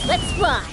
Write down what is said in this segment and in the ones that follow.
Let's fly!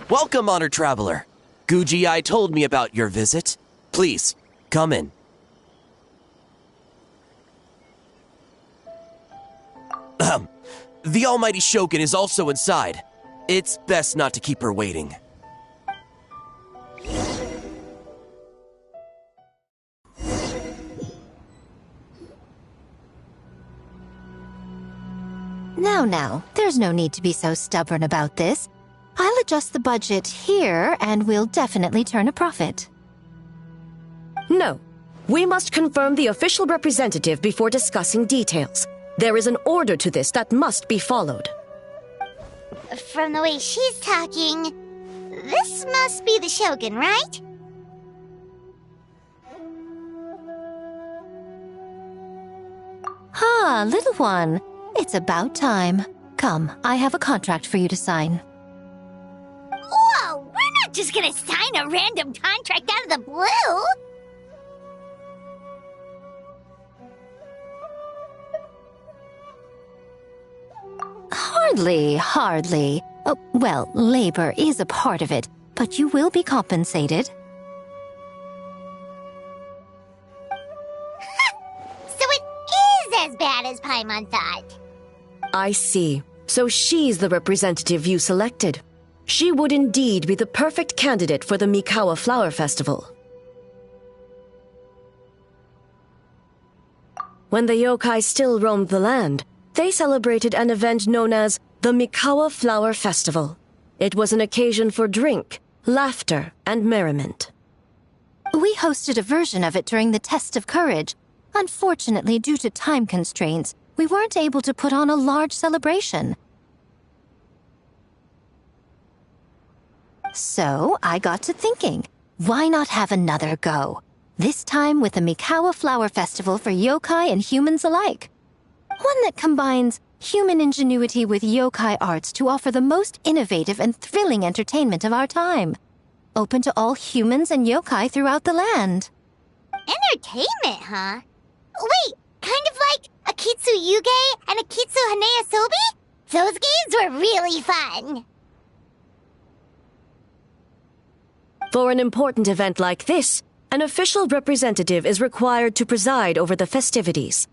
Welcome, honored traveler. Guji told me about your visit. Please, come in. The almighty Shogun is also inside. It's best not to keep her waiting. Now, there's no need to be so stubborn about this. I'll adjust the budget here, and we'll definitely turn a profit. No. We must confirm the official representative before discussing details. There is an order to this that must be followed. From the way she's talking, this must be the Shogun, right? Little one. It's about time. Come, I have a contract for you to sign. Whoa! We're not just gonna sign a random contract out of the blue! Hardly. Oh, well, labor is a part of it, but you will be compensated. So it is as bad as Paimon thought. I see. So she's the representative you selected. She would indeed be the perfect candidate for the Mikawa Flower Festival. When the yokai still roamed the land, they celebrated an event known as the Mikawa Flower Festival. It was an occasion for drink, laughter, and merriment. We hosted a version of it during the Test of Courage. Unfortunately, due to time constraints, we weren't able to put on a large celebration. So, I got to thinking, why not have another go? This time with the Mikawa Flower Festival for yokai and humans alike. One that combines human ingenuity with yokai arts to offer the most innovative and thrilling entertainment of our time. Open to all humans and yokai throughout the land. Entertainment, huh? Wait, kind of like Akitsu Yuge and Akitsu Hanea Sobi? Those games were really fun. For an important event like this, an official representative is required to preside over the festivities.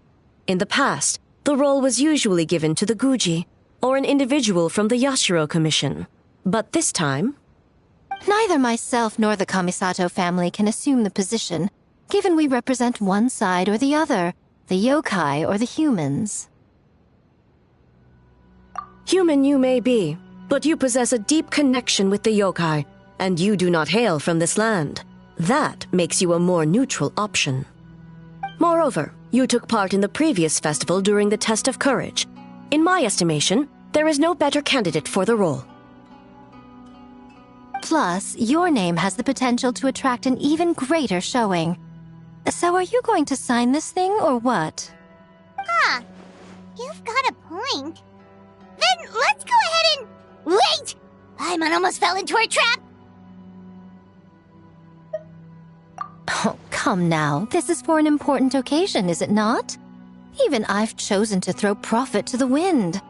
In the past, the role was usually given to the Guji, or an individual from the Yashiro Commission. But this time... Neither myself nor the Kamisato family can assume the position, given we represent one side or the other, the yokai or the humans. Human you may be, but you possess a deep connection with the yokai, and you do not hail from this land. That makes you a more neutral option. Moreover, you took part in the previous festival during the Test of Courage. In my estimation, there is no better candidate for the role. Plus, your name has the potential to attract an even greater showing. So are you going to sign this thing, or what? Huh. You've got a point. Then let's go ahead and... Wait! Paimon almost fell into our trap! Oh, come now. This is for an important occasion, is it not? Even I've chosen to throw profit to the wind.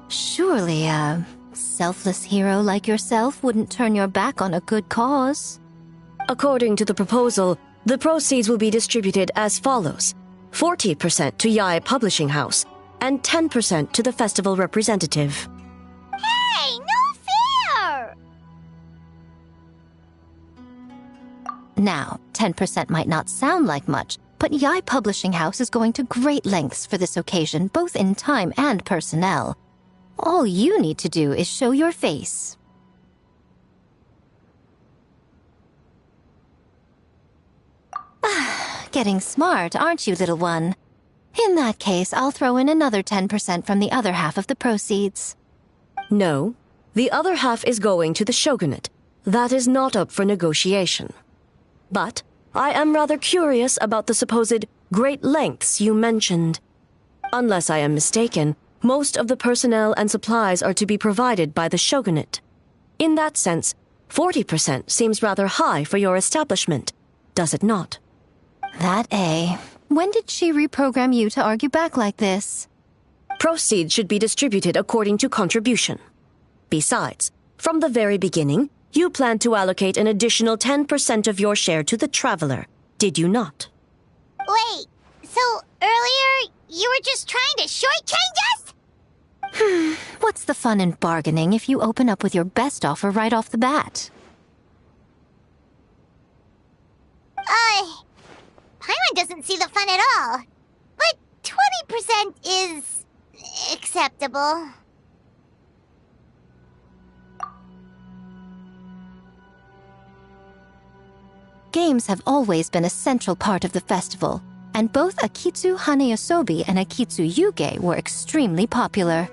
Surely a selfless hero like yourself wouldn't turn your back on a good cause. According to the proposal, the proceeds will be distributed as follows. 40% to Yae Publishing House, and 10% to the festival representative. Hey, no fair! Now, 10% might not sound like much, but Yae Publishing House is going to great lengths for this occasion, both in time and personnel. All you need to do is show your face. Getting smart, aren't you, little one? In that case, I'll throw in another 10% from the other half of the proceeds. No, the other half is going to the shogunate. That is not up for negotiation. But I am rather curious about the supposed great lengths you mentioned. Unless I am mistaken, most of the personnel and supplies are to be provided by the shogunate. In that sense, 40% seems rather high for your establishment, does it not? When did she reprogram you to argue back like this? Proceeds should be distributed according to contribution. Besides, from the very beginning, you planned to allocate an additional 10% of your share to the Traveler, did you not? Wait, so earlier you were just trying to shortchange us? What's the fun in bargaining if you open up with your best offer right off the bat? Paimon doesn't see the fun at all. But 20% is acceptable. Games have always been a central part of the festival, and both Akitsu Hanayosobi and Akitsu Yuge were extremely popular.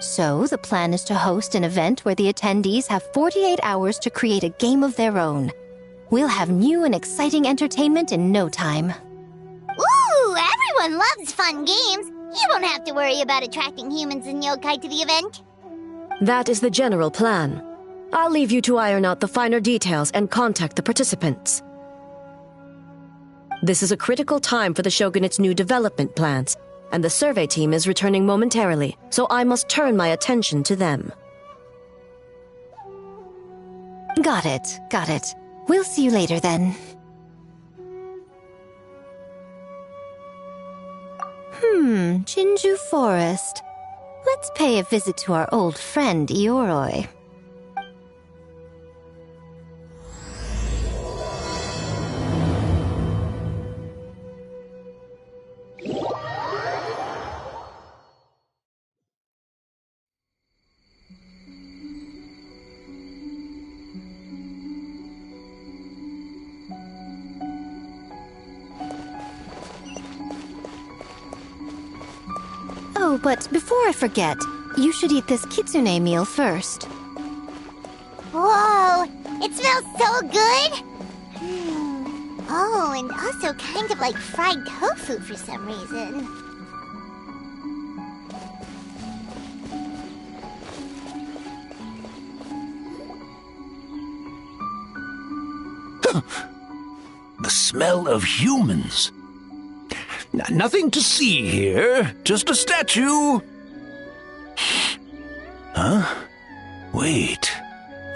So, the plan is to host an event where the attendees have 48 hours to create a game of their own. We'll have new and exciting entertainment in no time. Ooh, everyone loves fun games. You won't have to worry about attracting humans and yokai to the event. That is the general plan. I'll leave you to iron out the finer details and contact the participants. This is a critical time for the Shogunate's new development plans, and the survey team is returning momentarily, so I must turn my attention to them. Got it. We'll see you later then. Jinju Forest. Let's pay a visit to our old friend, Ioroi. Oh, but before I forget, you should eat this kitsune meal first. Whoa, it smells so good! Oh, and also kind of like fried tofu for some reason. The smell of humans. Nothing to see here, just a statue. Huh? Wait,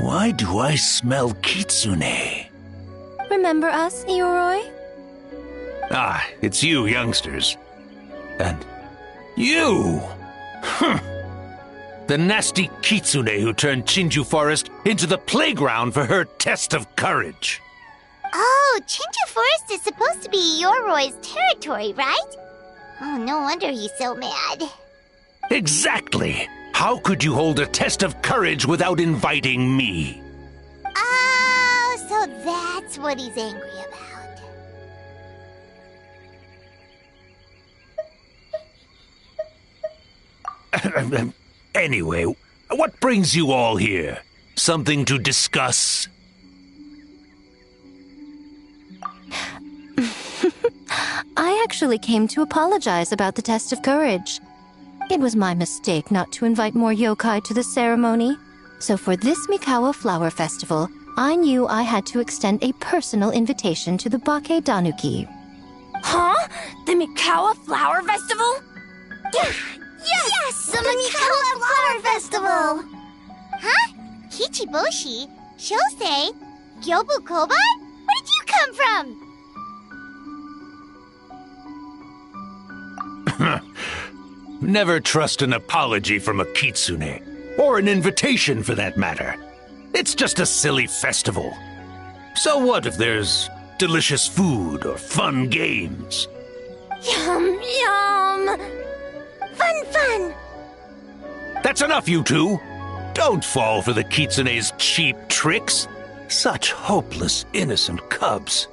why do I smell kitsune? Remember us, Ioroi? Ah, it's you youngsters. And you! The nasty kitsune who turned Chinju Forest into the playground for her test of courage. Oh, Chinju Forest is supposed to be Yoroi's territory, right? Oh, no wonder he's so mad. Exactly! How could you hold a test of courage without inviting me? Oh, so that's what he's angry about. Anyway, what brings you all here? Something to discuss? I actually came to apologize about the test of courage. It was my mistake not to invite more yokai to the ceremony. So for this Mikawa Flower Festival, I knew I had to extend a personal invitation to the Bake Danuki. Huh? The Mikawa Flower Festival? Yes! The Mikawa Flower Festival! Huh? Kichiboshi? Shosei? Gyobu Koban? Where did you come from? Never trust an apology from a kitsune, or an invitation for that matter. It's just a silly festival. So what if there's delicious food or fun games? Yum, yum! Fun! That's enough, you two! Don't fall for the kitsune's cheap tricks. Such hopeless, innocent cubs.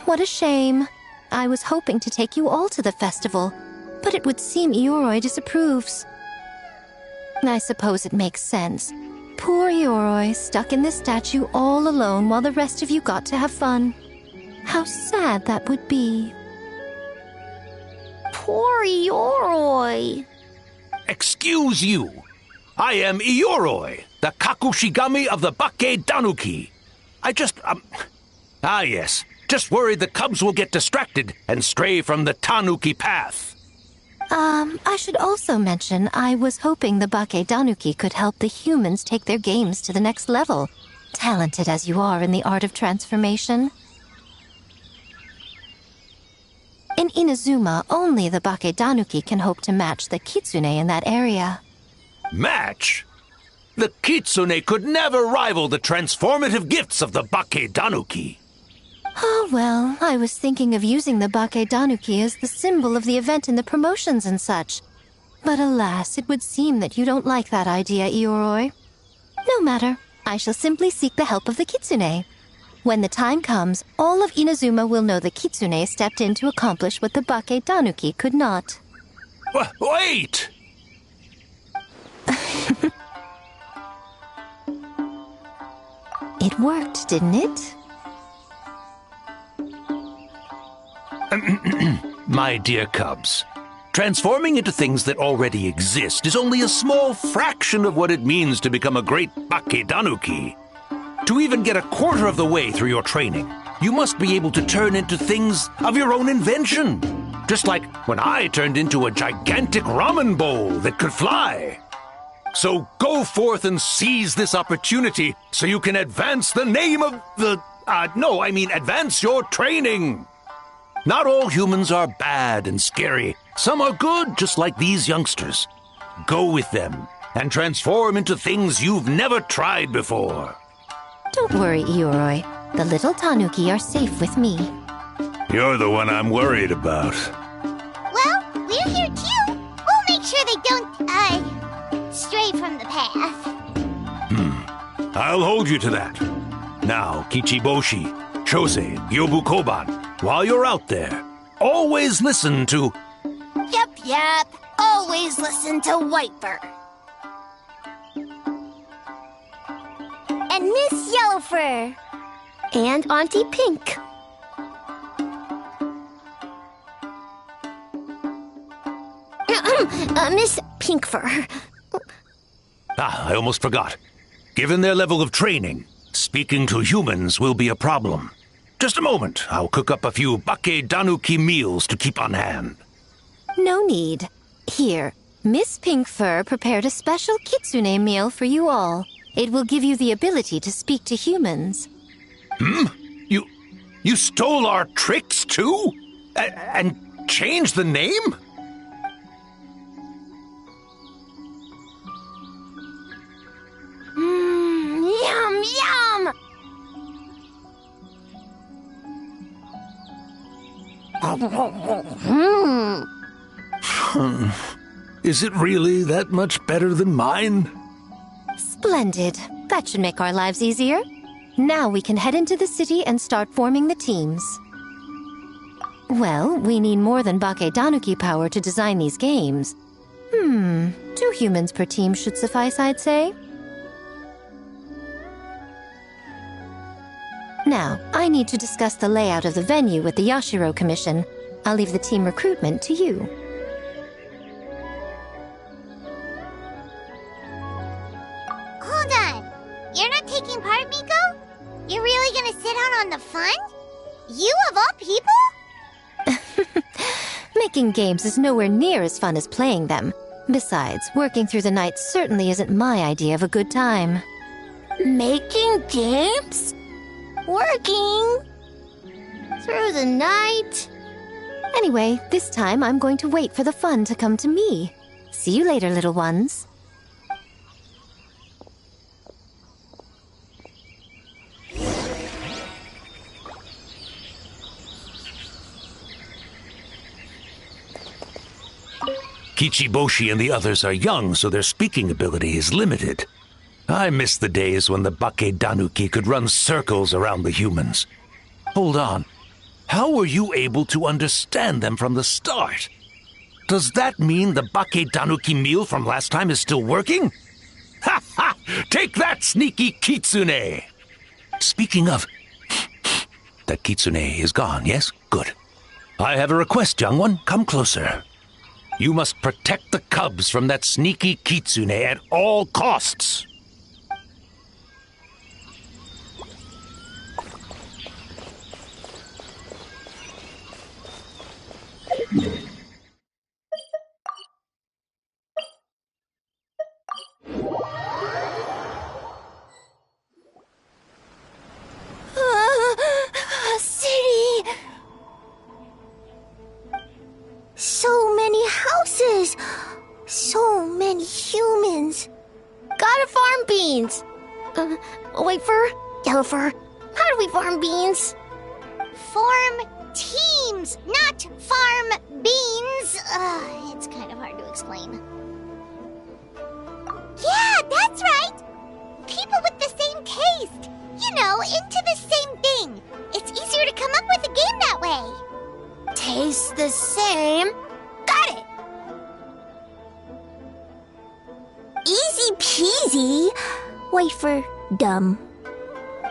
What a shame. I was hoping to take you all to the festival, but it would seem Ioroi disapproves. I suppose it makes sense. Poor Yoroi, stuck in this statue all alone while the rest of you got to have fun. How sad that would be. Poor Yoroi. Excuse you. I am Ioroi, the Kakushigami of the Bake Danuki. Yes. Just worried the cubs will get distracted and stray from the Tanuki path. I should also mention I was hoping the Bake Danuki could help the humans take their games to the next level, talented as you are in the art of transformation. In Inazuma, only the Bake Danuki can hope to match the Kitsune in that area. Match? The Kitsune could never rival the transformative gifts of the Bake Danuki. Oh, well, I was thinking of using the Bake Danuki as the symbol of the event in the promotions and such. But alas, it would seem that you don't like that idea, Ioroi. No matter, I shall simply seek the help of the Kitsune. When the time comes, all of Inazuma will know the Kitsune stepped in to accomplish what the Bake Danuki could not. Wait! It worked, didn't it? My dear cubs, transforming into things that already exist is only a small fraction of what it means to become a great Bake Danuki. To even get a quarter of the way through your training, you must be able to turn into things of your own invention. Just like when I turned into a gigantic ramen bowl that could fly. So go forth and seize this opportunity so you can advance the name of the... advance your training. Not all humans are bad and scary. Some are good, just like these youngsters. Go with them and transform into things you've never tried before. Don't worry, Ioroi. The little Tanuki are safe with me. You're the one I'm worried about. Well, we're here too. We'll make sure they don't, stray from the path. I'll hold you to that. Now, Kichiboshi, Chose, Gyobu Koban, while you're out there, always listen to... Yep. Always listen to Whitefur. And Miss Yellowfur. And Auntie Pink. Miss Pinkfur. I almost forgot. Given their level of training, speaking to humans will be a problem. Just a moment, I'll cook up a few Bake Danuki meals to keep on hand. No need. Here, Miss Pinkfur prepared a special Kitsune meal for you all. It will give you the ability to speak to humans. You stole our tricks too? And changed the name? Yum, yum! Is it really that much better than mine? Splendid. That should make our lives easier. Now we can head into the city and start forming the teams. Well, we need more than Bake Danuki power to design these games. 2 humans per team should suffice, I'd say. Now, I need to discuss the layout of the venue with the Yashiro Commission. I'll leave the team recruitment to you. Hold on. You're not taking part, Miko? You're really gonna sit out on the fun? You of all people? Making games is nowhere near as fun as playing them. Besides, working through the night certainly isn't my idea of a good time. Making games? Working? Through the night? Anyway, this time I'm going to wait for the fun to come to me. See you later, little ones. Kichiboshi and the others are young, so their speaking ability is limited. I miss the days when the Bake Danuki could run circles around the humans. Hold on. How were you able to understand them from the start? Does that mean the Bake Danuki meal from last time is still working? Ha ha! Take that, sneaky kitsune! Speaking of... That kitsune is gone, yes? Good. I have a request, young one. Come closer. You must protect the cubs from that sneaky kitsune at all costs. City! So many houses! So many humans! Gotta farm beans! Wafer? Yellowfur, how do we farm beans? Farm teams, not farm beans! It's kind of hard to explain. Yeah, that's right! People with the same taste! You know, into the same thing! It's easier to come up with a game that way! Tastes the same. Got it! Easy peasy! Wafer dumb.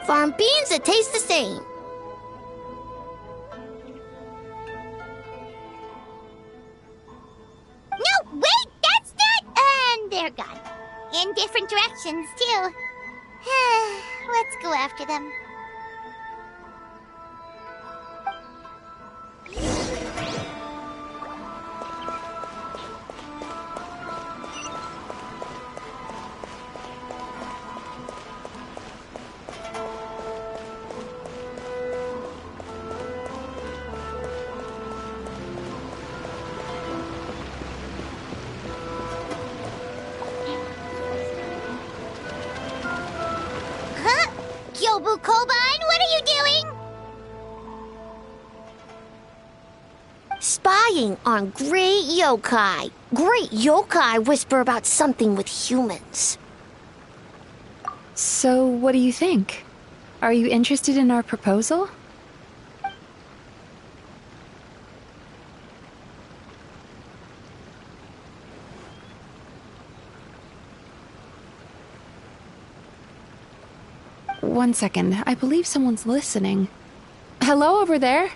Farm beans that taste the same. No, wait, that's not... And they're gone. In different directions, too. Let's go after them. Yobu Koban, what are you doing? Spying on great yokai. Great yokai whisper about something with humans. So, what do you think? Are you interested in our proposal? One second, I believe someone's listening. Hello over there?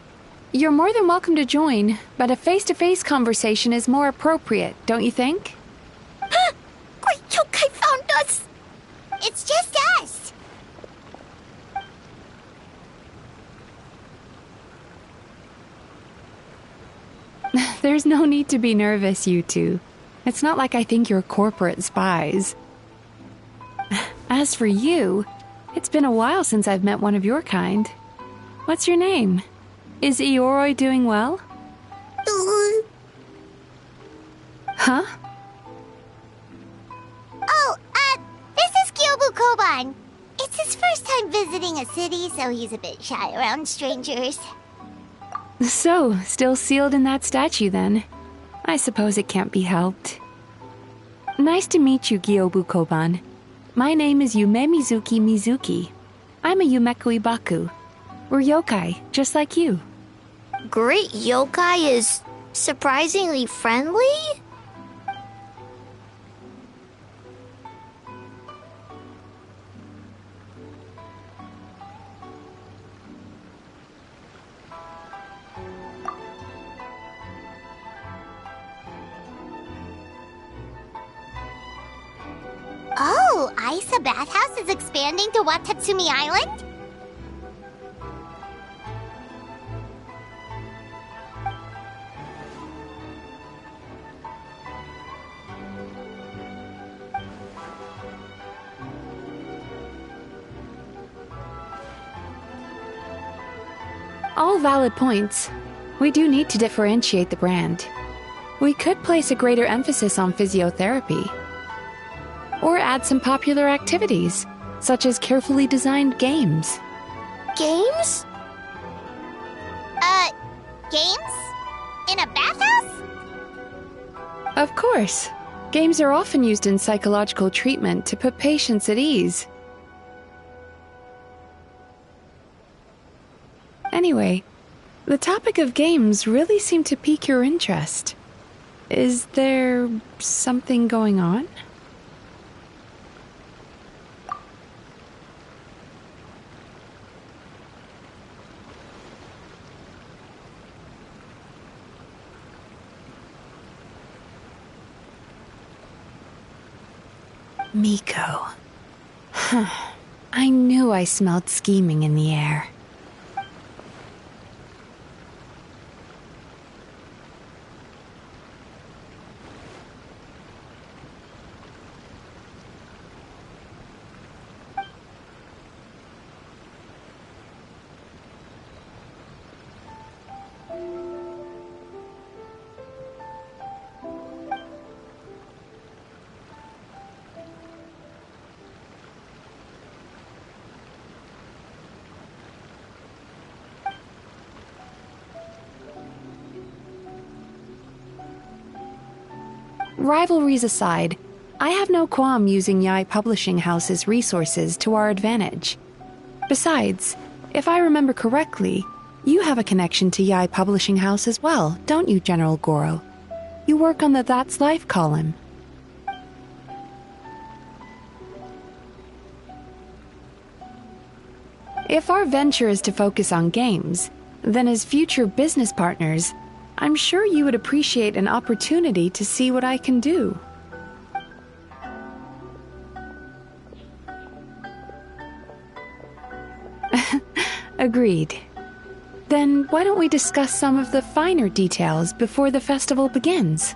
You're more than welcome to join, but a face-to-face conversation is more appropriate, don't you think? Great yokai found us! It's just us! There's no need to be nervous, you two. It's not like I think you're corporate spies. As for you, it's been a while since I've met one of your kind. What's your name? Is Ioroi doing well? Huh? Oh, this is Kyobu Koban. It's his first time visiting a city, so he's a bit shy around strangers. So, still sealed in that statue then. I suppose it can't be helped. Nice to meet you, Kyobu Koban. My name is Yume Mizuki. I'm a Yumeku Ibaku. We're yokai, just like you. Great yokai is surprisingly friendly? Oh, Isa Bathhouse is expanding to Watatsumi Island? All valid points. We do need to differentiate the brand. We could place a greater emphasis on physiotherapy. Or add some popular activities, such as carefully designed games. Games? Games? In a bathhouse? Of course. Games are often used in psychological treatment to put patients at ease. Anyway, the topic of games really seemed to pique your interest. Is there something going on? Miko. I knew I smelled scheming in the air. Rivalries aside, I have no qualm using Yai Publishing House's resources to our advantage. Besides, if I remember correctly, you have a connection to Yai Publishing House as well, don't you, General Goro? You work on the That's Life column. If our venture is to focus on games, then as future business partners, I'm sure you would appreciate an opportunity to see what I can do. Agreed. Then why don't we discuss some of the finer details before the festival begins?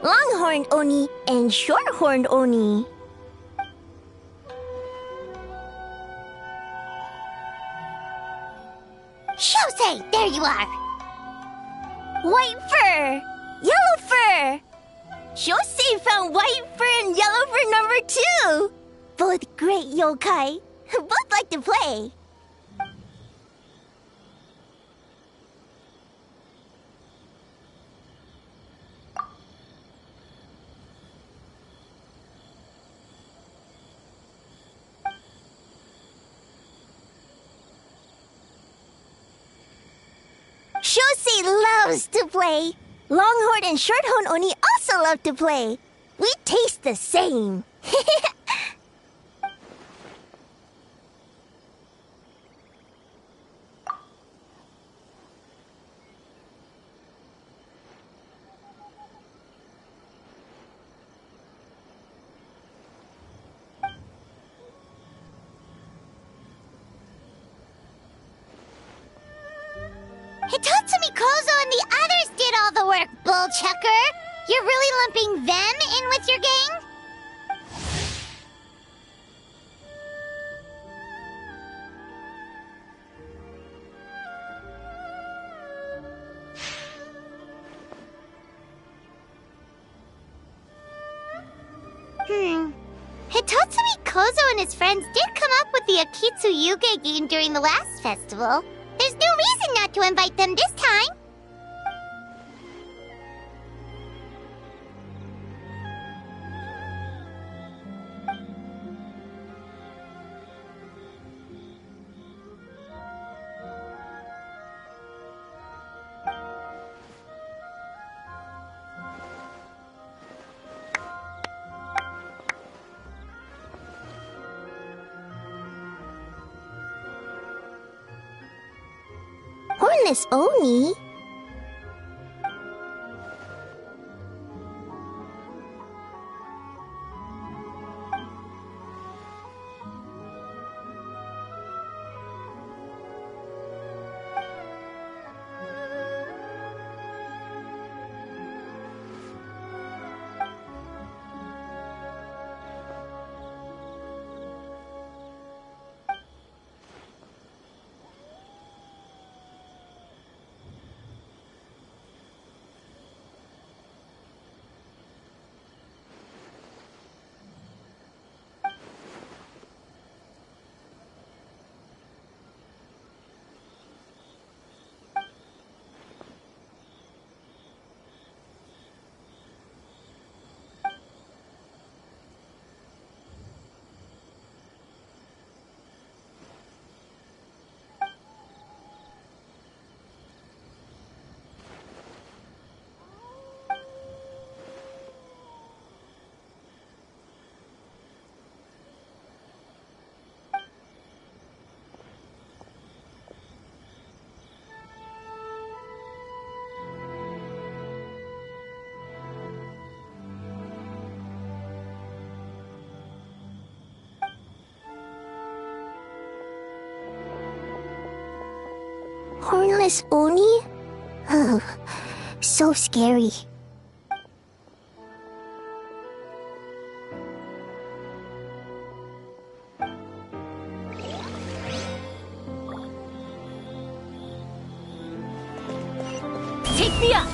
Longhorned Oni and Shorthorned Oni. Shosei, there you are! White fur! Yellow fur! Shosei found white fur and yellow fur number 2! Both great yokai. Both like to play. Shosei loves to play. Longhorn and Shorthorn Oni also love to play. We taste the same. Hitatsumi Kozo and the others did all the work, Bullchucker! You're really lumping them in with your gang? Hitatsumi Kozo and his friends did come up with the Akitsu Yuge game during the last festival. There's no reason not to invite them this time. Hornless Oni? Hornless Oni? Oh, so scary. Take me up!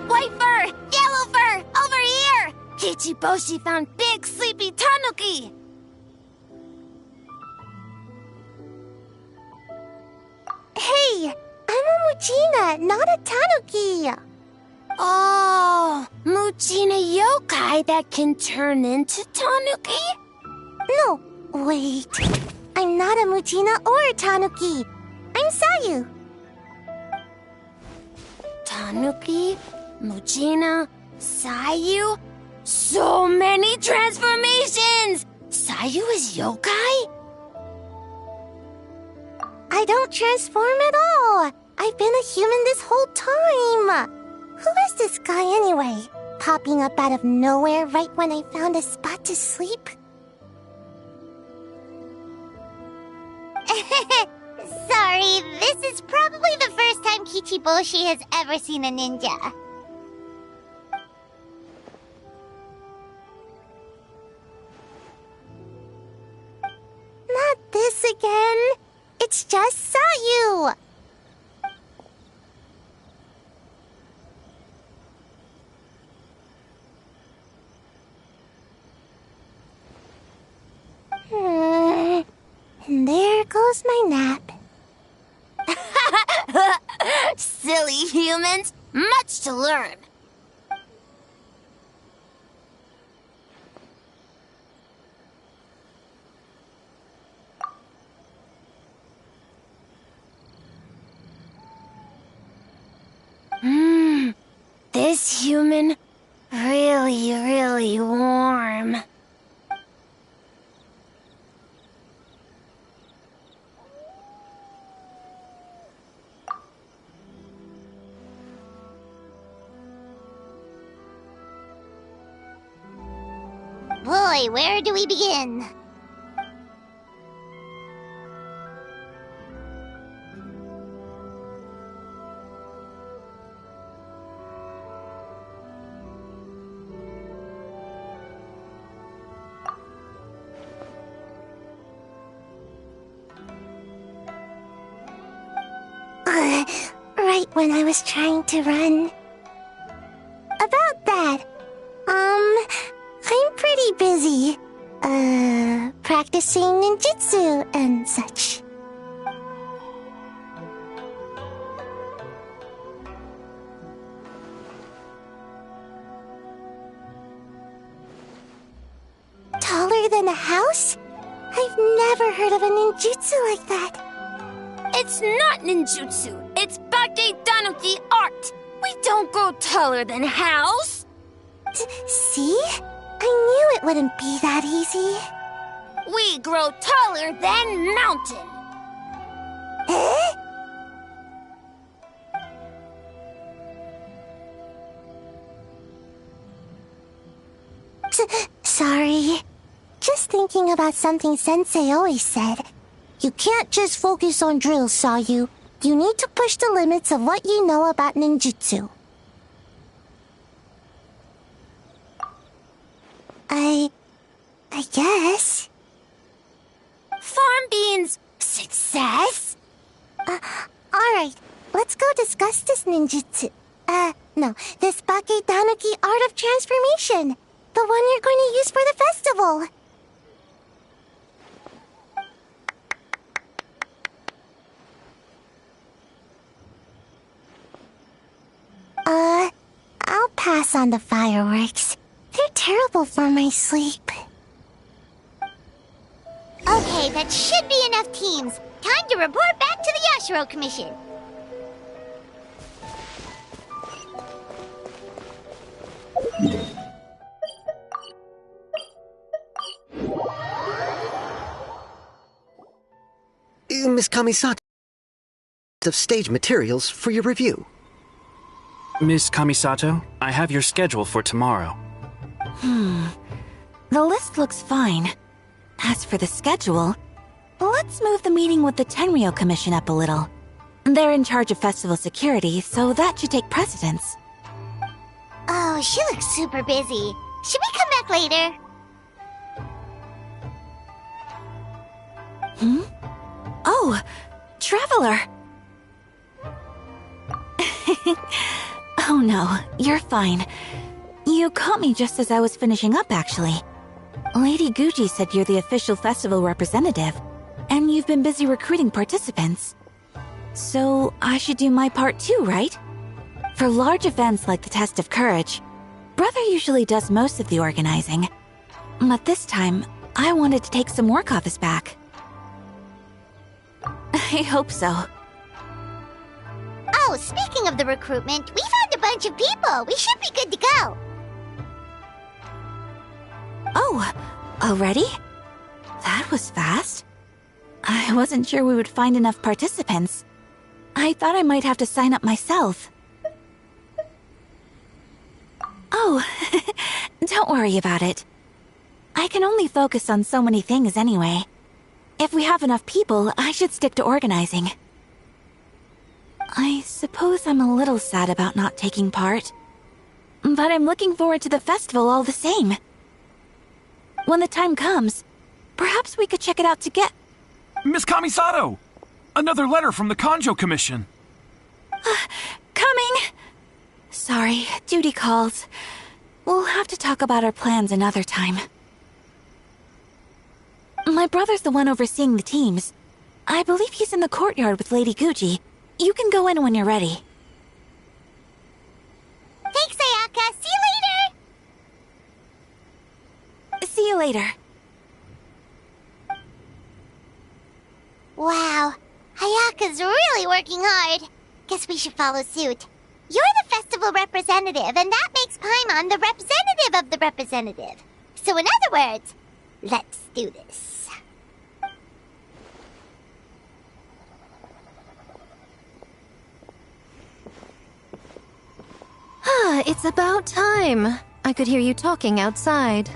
White fur! Yellow fur! Over here! Kichiboshi found big sleepy tanuki! Hey, I'm a Muchina, not a Tanuki. Oh, Muchina yokai that can turn into tanuki? No, wait. I'm not a Muchina or a Tanuki. I'm Sayu. Tanuki, Muchina, Sayu. So many transformations! Sayu is yokai? I don't transform at all. I've been a human this whole time. Who is this guy anyway? Popping up out of nowhere right when I found a spot to sleep? Sorry, this is probably the first time Kichiboshi has ever seen a ninja. Not this again. It's just Sayu. And there goes my nap. Silly humans, much to learn. This human, really warm. Boy, where do we begin? Right when I was trying to run. About that, I'm pretty busy. Practicing ninjutsu and such. Taller than a house? I've never heard of a ninjutsu like that. It's not ninjutsu. It's Bake Tanuki art. We don't grow taller than house. See? I knew it wouldn't be that easy. We grow taller than mountain. Eh? Sorry. Just thinking about something Sensei always said. You can't just focus on drills, Sayu. You need to push the limits of what you know about ninjutsu. I guess. Farm beans, success? Alright, let's go discuss this ninjutsu. No, this Bake Tanuki art of transformation. The one you're going to use for the festival. I'll pass on the fireworks. They're terrible for my sleep. Okay, that should be enough teams. Time to report back to the Yashiro Commission. Miss Kamisato of stage materials for your review. Miss Kamisato, I have your schedule for tomorrow. The list looks fine. As for the schedule, let's move the meeting with the Tenryo Commission up a little. They're in charge of festival security, so that should take precedence. Oh, she looks super busy. Should we come back later? Oh, Traveler! Oh no, you're fine. You caught me just as I was finishing up, actually. Lady Guji said you're the official festival representative, and you've been busy recruiting participants. So I should do my part too, right? For large events like the Test of Courage, Brother usually does most of the organizing. But this time, I wanted to take some work off his back. I hope so. Oh, speaking of the recruitment, we found a bunch of people. We should be good to go. Oh, already? That was fast. I wasn't sure we would find enough participants. I thought I might have to sign up myself. Oh, don't worry about it. I can only focus on so many things anyway. If we have enough people, I should stick to organizing. I suppose I'm a little sad about not taking part. But I'm looking forward to the festival all the same. When the time comes, perhaps we could check it out together. Miss Kamisato! Another letter from the Kanjo Commission. Coming! Sorry, duty calls. We'll have to talk about our plans another time. My brother's the one overseeing the teams. I believe he's in the courtyard with Lady Guji. You can go in when you're ready. Thanks, Ayaka. See you later. See you later. Wow, Ayaka's really working hard. Guess we should follow suit. You're the festival representative, and that makes Paimon the representative of the representative. So in other words, let's do this. It's about time. I could hear you talking outside.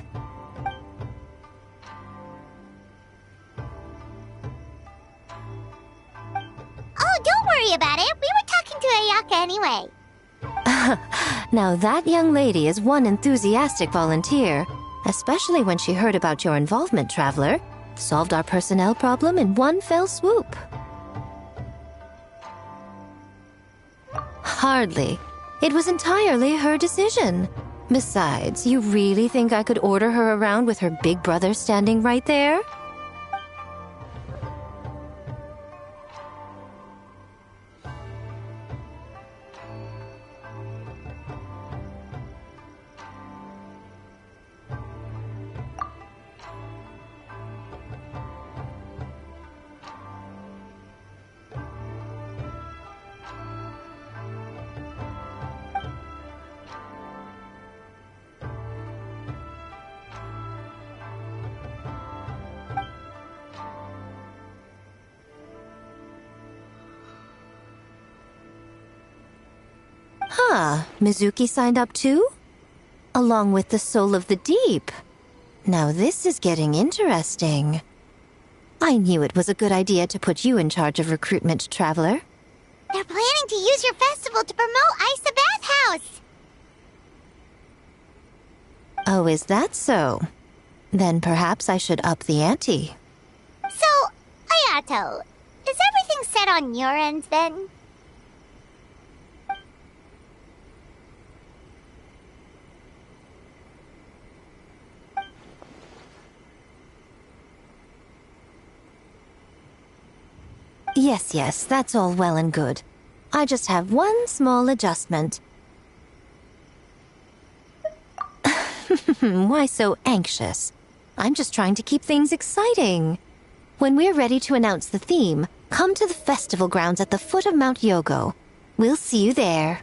Oh, don't worry about it. We were talking to Ayaka anyway. Now that young lady is one enthusiastic volunteer, especially when she heard about your involvement, Traveler. Solved our personnel problem in one fell swoop. Hardly. It was entirely her decision. Besides, you really think I could order her around with her big brother standing right there? Huh, Mizuki signed up too? Along with the Soul of the Deep. Now this is getting interesting. I knew it was a good idea to put you in charge of recruitment, Traveler. They're planning to use your festival to promote Isa Bathhouse. Oh, is that so? Then perhaps I should up the ante. So, Ayato, is everything set on your end then? Yes, that's all well and good. I just have one small adjustment. Why so anxious? I'm just trying to keep things exciting. When we're ready to announce the theme, come to the festival grounds at the foot of Mount Yogo. We'll see you there.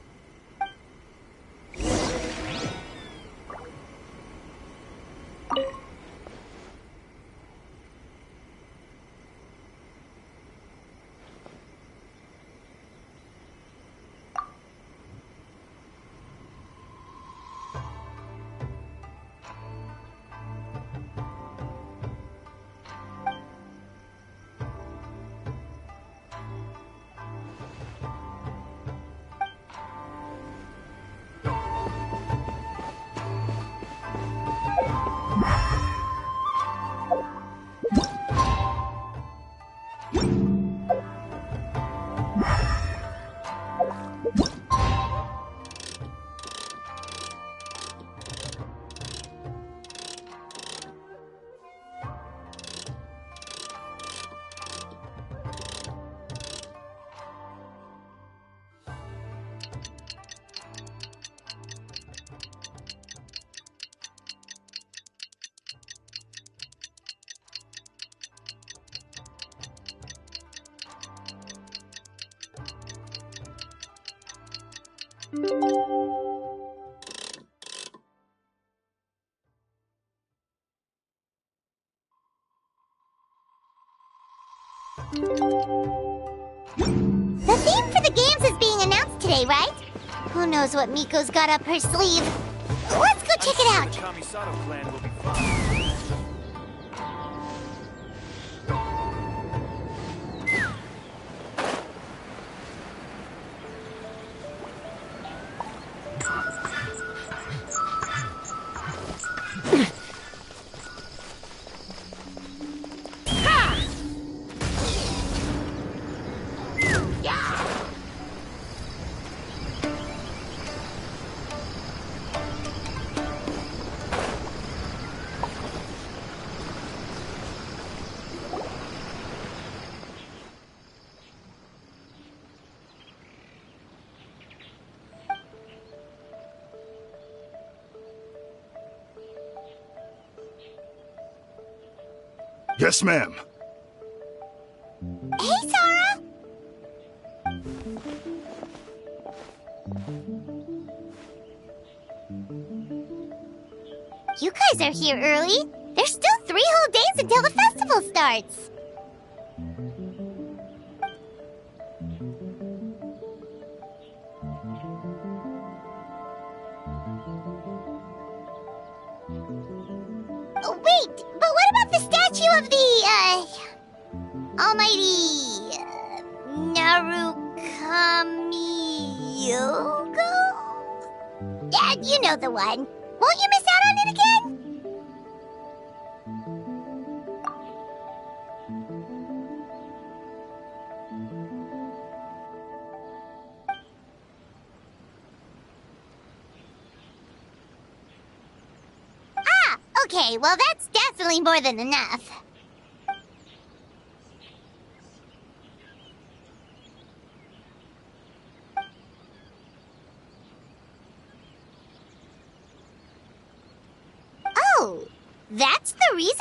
The theme for the games is being announced today, right? Who knows what Miko's got up her sleeve? Let's go check it out. The Kamisato clan will be fine. Yes, ma'am. Hey, Sora! You guys are here early. There's still 3 whole days until the festival starts. Oh, wait, but what about the statue of the, almighty, Narukami-yogo? Yeah, you know the one. Won't you miss out on it again? Ah, okay, well that's definitely more than enough. Oh, that's the reason?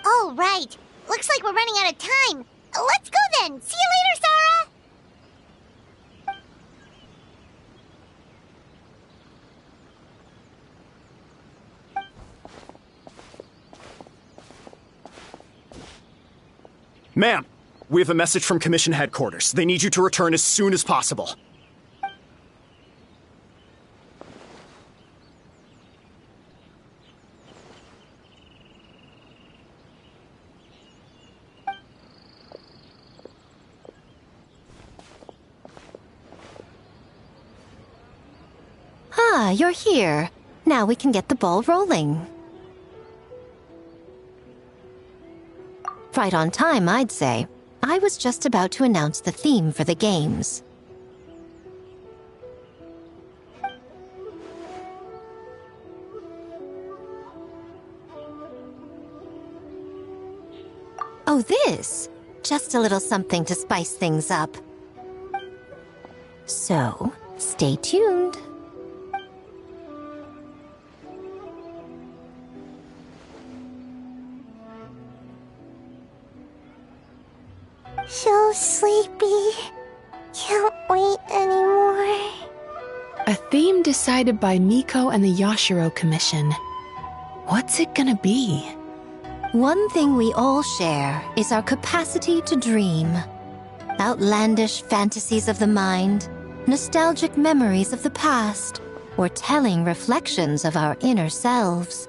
Oh, right. Looks like we're running out of time. Let's go then. See you later, Sora. Ma'am, we have a message from Commission Headquarters. They need you to return as soon as possible. Ah, you're here. Now we can get the ball rolling. Right on time, I'd say. I was just about to announce the theme for the games. Oh, this? Just a little something to spice things up. So, stay tuned. So sleepy. Can't wait anymore. A theme decided by Miko and the Yashiro Commission. What's it gonna be? One thing we all share is our capacity to dream. Outlandish fantasies of the mind, nostalgic memories of the past, or telling reflections of our inner selves.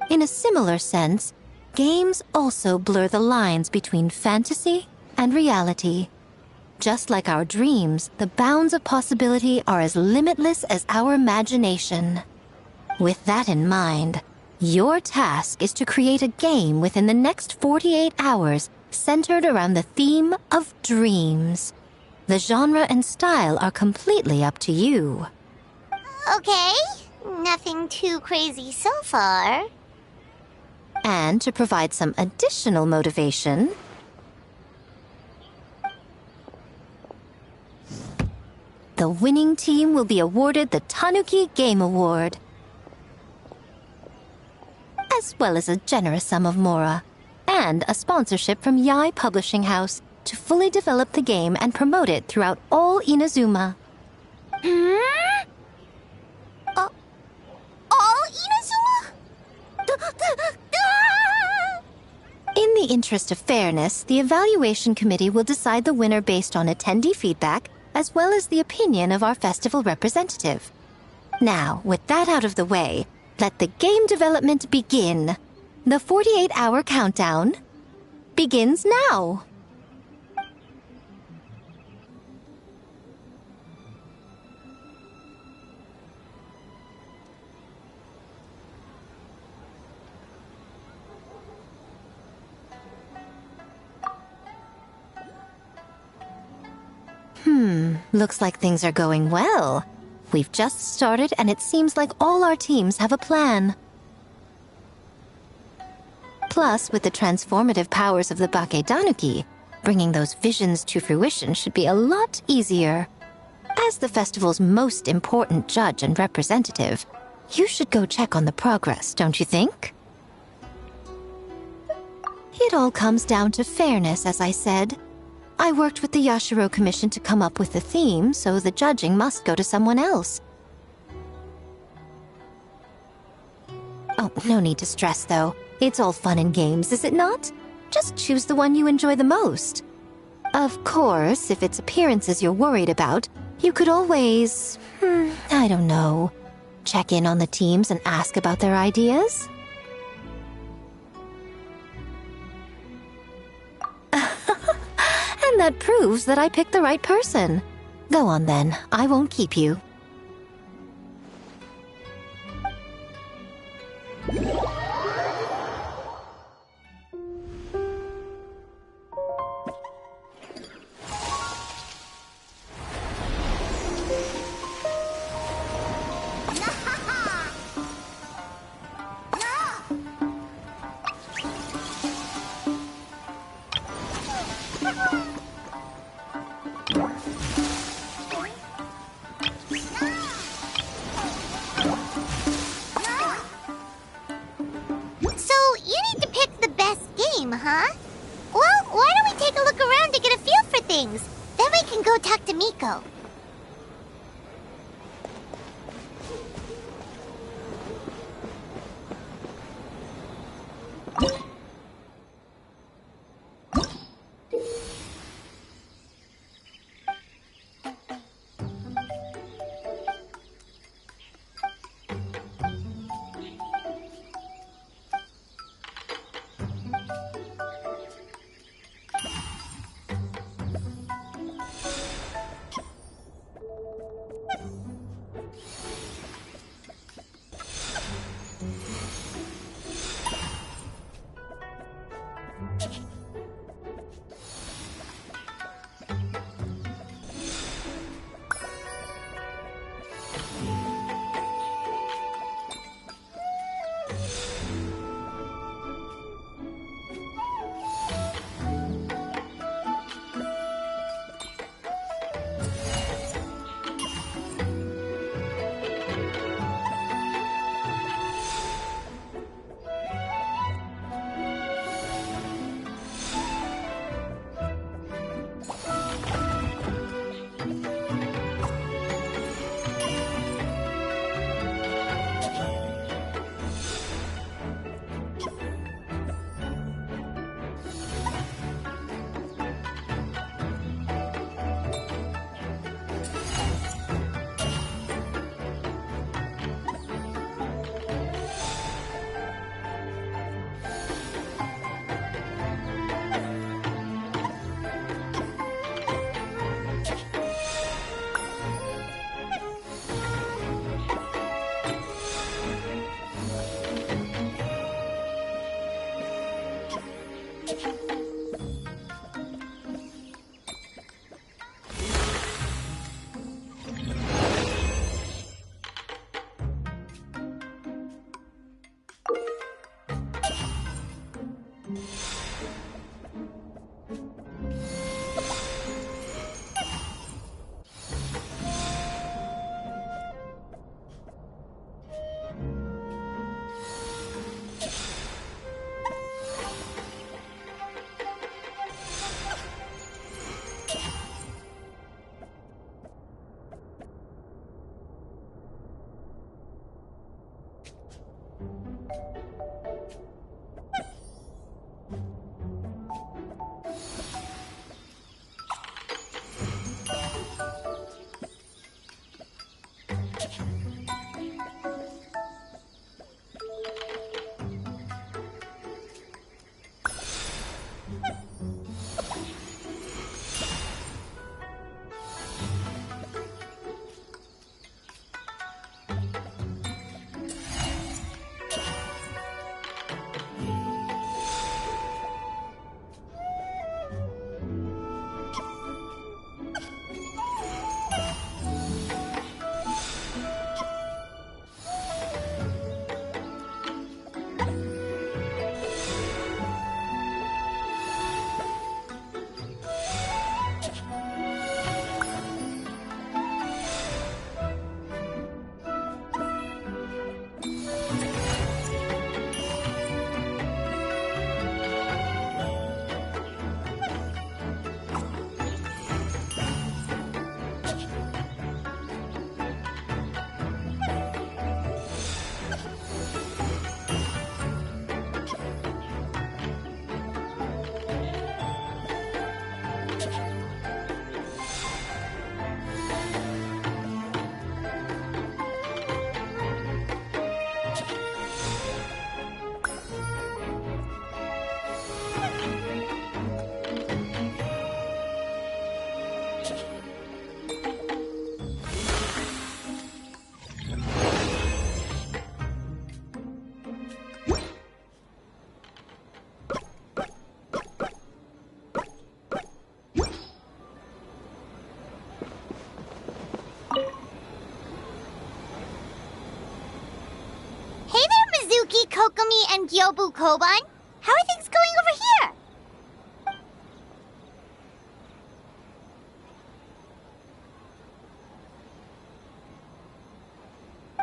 In a similar sense, games also blur the lines between fantasy and reality. Just like our dreams, the bounds of possibility are as limitless as our imagination. With that in mind, your task is to create a game within the next 48 hours centered around the theme of dreams. The genre and style are completely up to you. Okay, nothing too crazy so far. And to provide some additional motivation, the winning team will be awarded the Tanuki Game Award, as well as a generous sum of mora, and a sponsorship from Yai Publishing House to fully develop the game and promote it throughout all Inazuma. All Inazuma? In the interest of fairness, the evaluation committee will decide the winner based on attendee feedback, as well as the opinion of our festival representative. Now, with that out of the way, let the game development begin. The 48-hour countdown begins now. Looks like things are going well. We've just started, and it seems like all our teams have a plan. Plus, with the transformative powers of the Bakedanuki, bringing those visions to fruition should be a lot easier. As the festival's most important judge and representative, you should go check on the progress, don't you think? It all comes down to fairness, as I said. I worked with the Yashiro Commission to come up with the theme, so the judging must go to someone else. Oh, no need to stress, though. It's all fun and games, is it not? Just choose the one you enjoy the most. Of course, if it's appearances you're worried about, you could always, I don't know, check in on the teams and ask about their ideas. And that proves that I picked the right person. Go on then, I won't keep you. Huh? Well, why don't we take a look around to get a feel for things? Then we can go talk to Miko. Kokomi and Gyobu Koban? How are things going over here?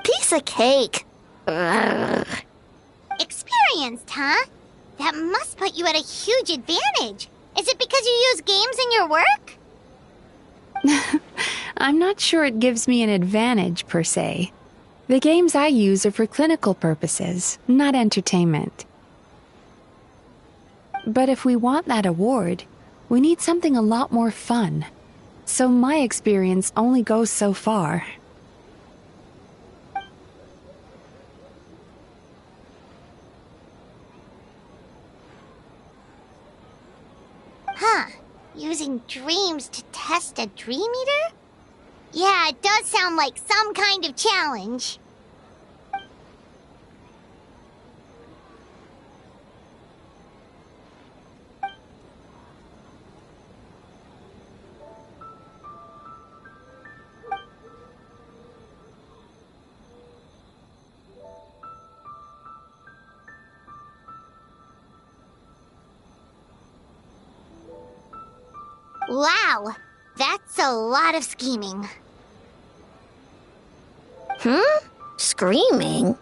Piece of cake. Ugh. Experienced, huh? That must put you at a huge advantage. Is it because you use games in your work? I'm not sure it gives me an advantage, per se. The games I use are for clinical purposes, not entertainment. But if we want that award, we need something a lot more fun. So my experience only goes so far. Huh. Using dreams to test a dream eater? Yeah, it does sound like some kind of challenge. Wow, that's a lot of scheming. Screaming?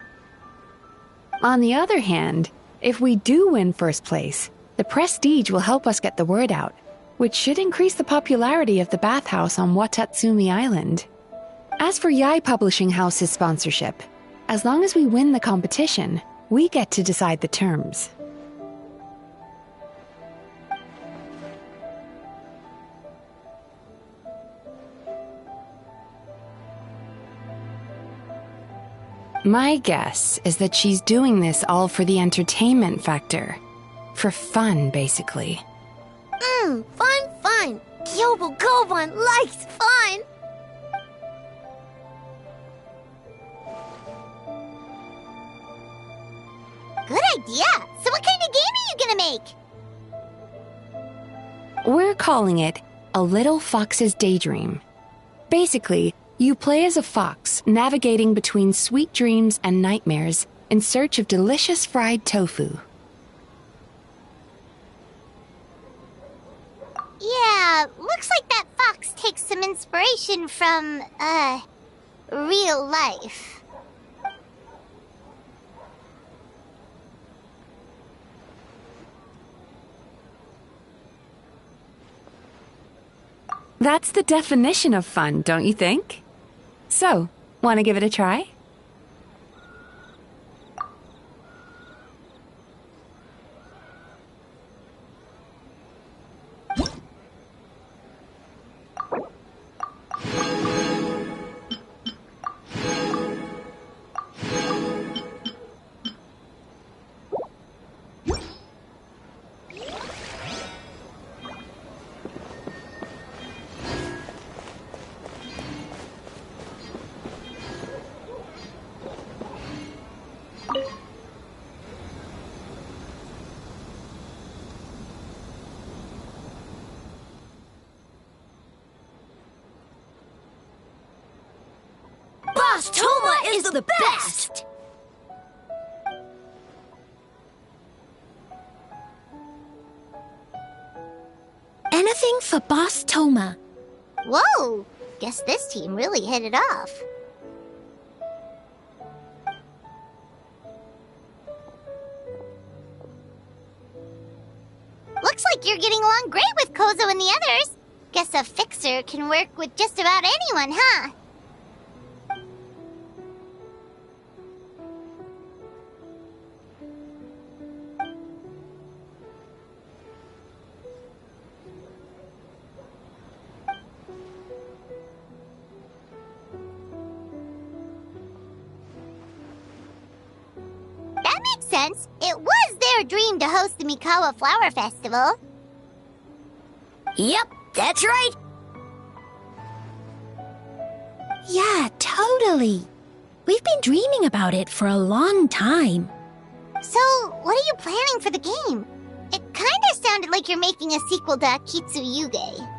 On the other hand, if we do win first place, the prestige will help us get the word out, which should increase the popularity of the bathhouse on Watatsumi Island. As for Yai Publishing House's sponsorship, as long as we win the competition, we get to decide the terms. My guess is that she's doing this all for the entertainment factor. For fun, basically. Fun. Gyobu Koban likes fun. Good idea. So what kind of game are you gonna make? We're calling it A Little Fox's Daydream. Basically, you play as a fox navigating between sweet dreams and nightmares in search of delicious fried tofu. Yeah, looks like that fox takes some inspiration from, real life. That's the definition of fun, don't you think? So, want to give it a try? Boss Toma is the best! Anything for Boss Toma. Whoa! Guess this team really hit it off. Looks like you're getting along great with Kozo and the others. Guess a fixer can work with just about anyone, huh? That makes sense. It was their dream to host the Mikawa Flower Festival. Yep, that's right. Yeah, totally. We've been dreaming about it for a long time. So, what are you planning for the game? It kinda sounded like you're making a sequel to Akitsu Yuge.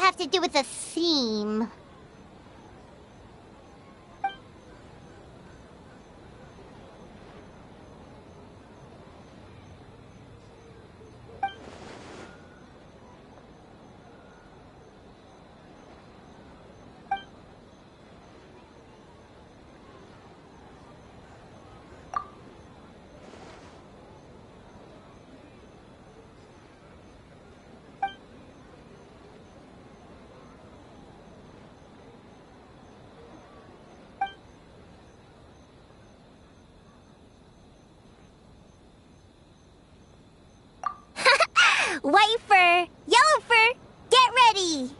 have to do with the theme? White fur, yellow fur, get ready!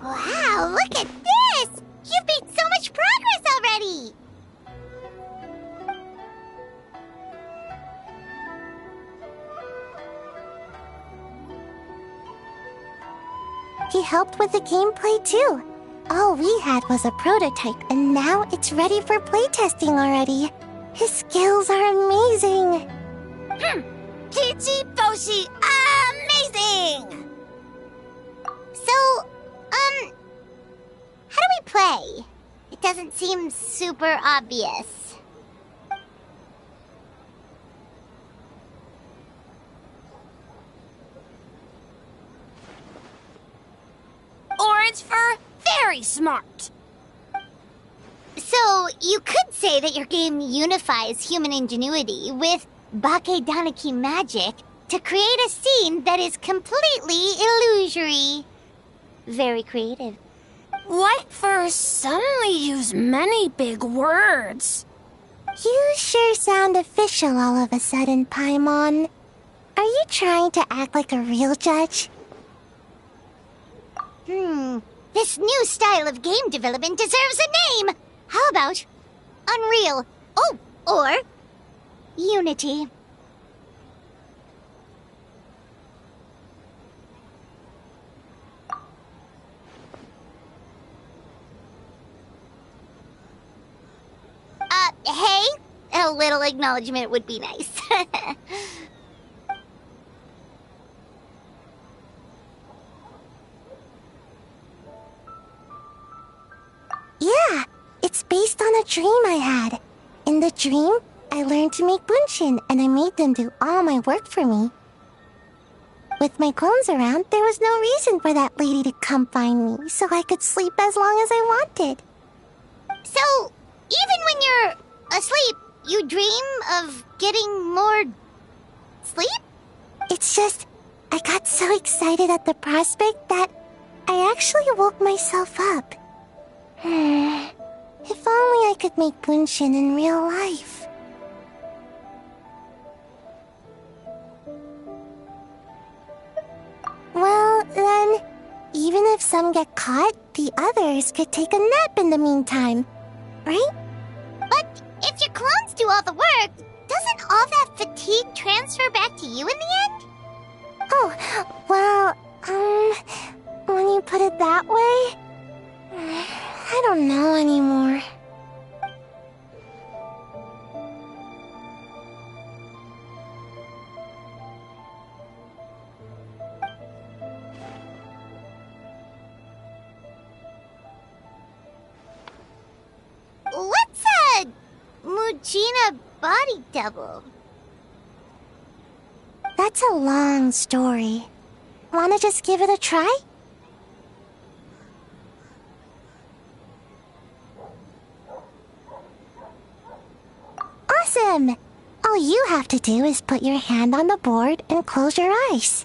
Wow, look at this! You've made so much progress already! He helped with the gameplay too. All we had was a prototype, and now it's ready for playtesting already. His skills are amazing. Kichi Boshi, amazing! So, how do we play? It doesn't seem super obvious. Orange fur, very smart. So, you could say that your game unifies human ingenuity with Bakedaniki magic to create a scene that is completely illusory. Very creative. White furs suddenly use many big words. You sure sound official all of a sudden, Paimon. Are you trying to act like a real judge? This new style of game development deserves a name! How about Unreal? Oh, or Unity. Hey? A little acknowledgement would be nice. Yeah, it's based on a dream I had. In the dream, I learned to make bunshin, and I made them do all my work for me. With my clones around, there was no reason for that lady to come find me, so I could sleep as long as I wanted. So, even when you're asleep, you dream of getting more sleep? It's just, I got so excited at the prospect that I actually woke myself up. If only I could make bunshin in real life. Well, then, even if some get caught, the others could take a nap in the meantime, right? But if your clones do all the work, doesn't all that fatigue transfer back to you in the end? Oh, well, when you put it that way, I don't know anymore. What's a Mujina body double? That's a long story. Wanna just give it a try? Awesome! All you have to do is put your hand on the board and close your eyes.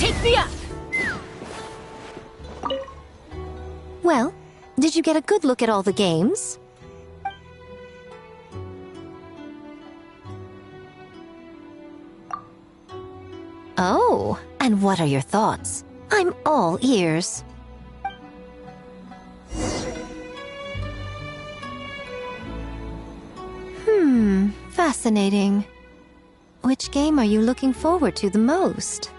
Take me up! Well, did you get a good look at all the games? Oh, and what are your thoughts? I'm all ears. Fascinating. Which game are you looking forward to the most?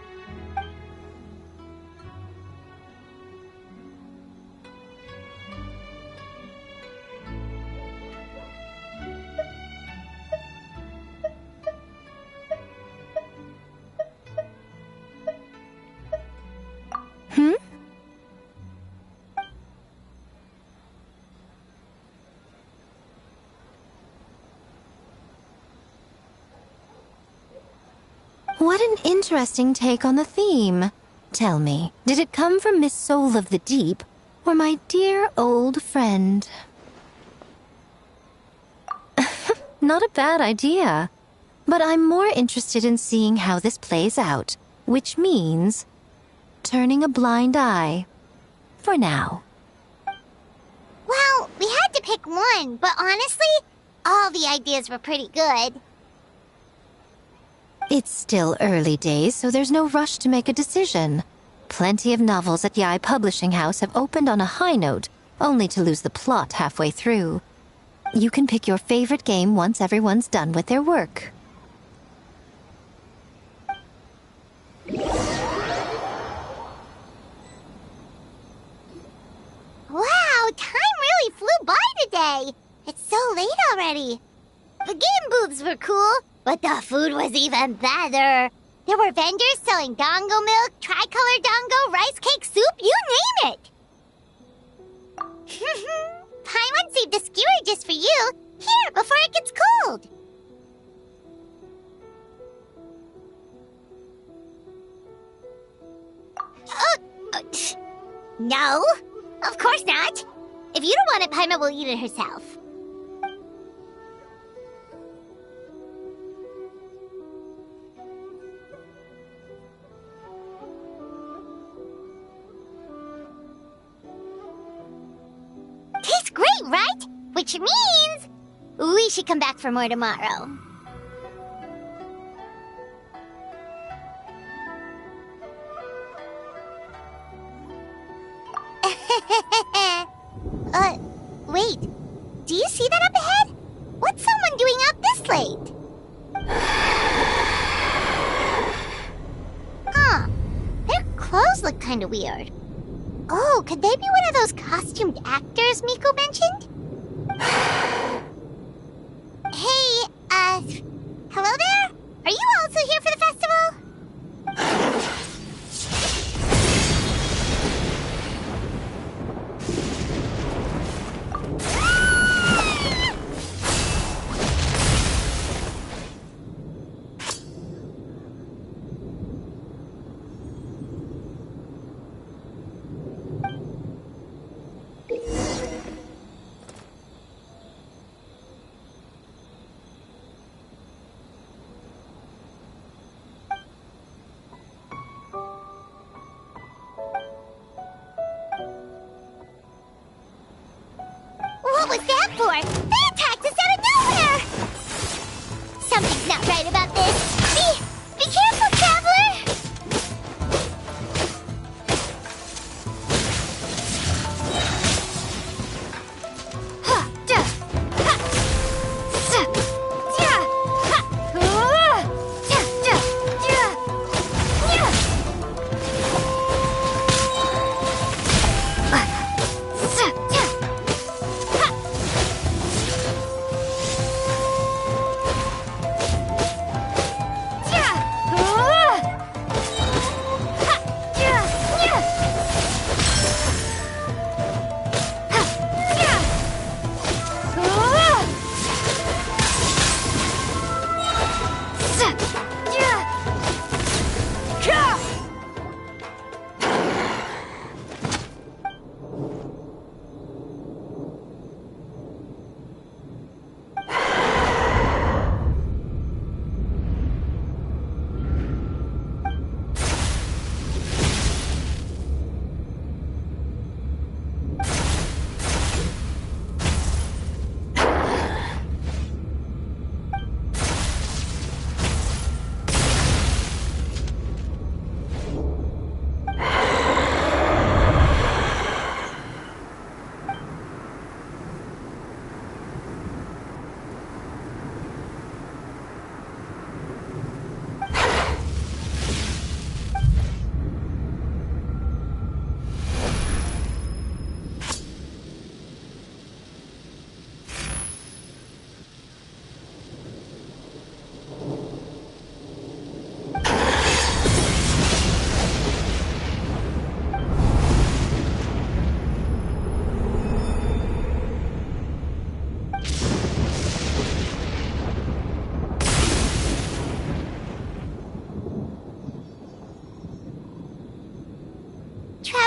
What an interesting take on the theme. Tell me, did it come from Miss Soul of the Deep, or my dear old friend? Not a bad idea. But I'm more interested in seeing how this plays out, which means turning a blind eye. For now. Well, we had to pick one, but honestly, all the ideas were pretty good. It's still early days, so there's no rush to make a decision. Plenty of novels at Yai Publishing House have opened on a high note, only to lose the plot halfway through. You can pick your favorite game once everyone's done with their work. Wow, time really flew by today. It's so late already. The game booths were cool, but the food was even better. There were vendors selling dango milk, tricolor dango, rice cake soup, you name it. Paimon saved a skewer just for you. Here, before it gets cold. No, of course not. If you don't want it, Paimon will eat it herself. Tastes great, right? Which means we should come back for more tomorrow. Wait. Do you see that up ahead? What's someone doing up this late? Huh. Their clothes look kind of weird. Oh, could they be one of those costumed actors Miko mentioned? Hey, hello there? Are you also here for the festival?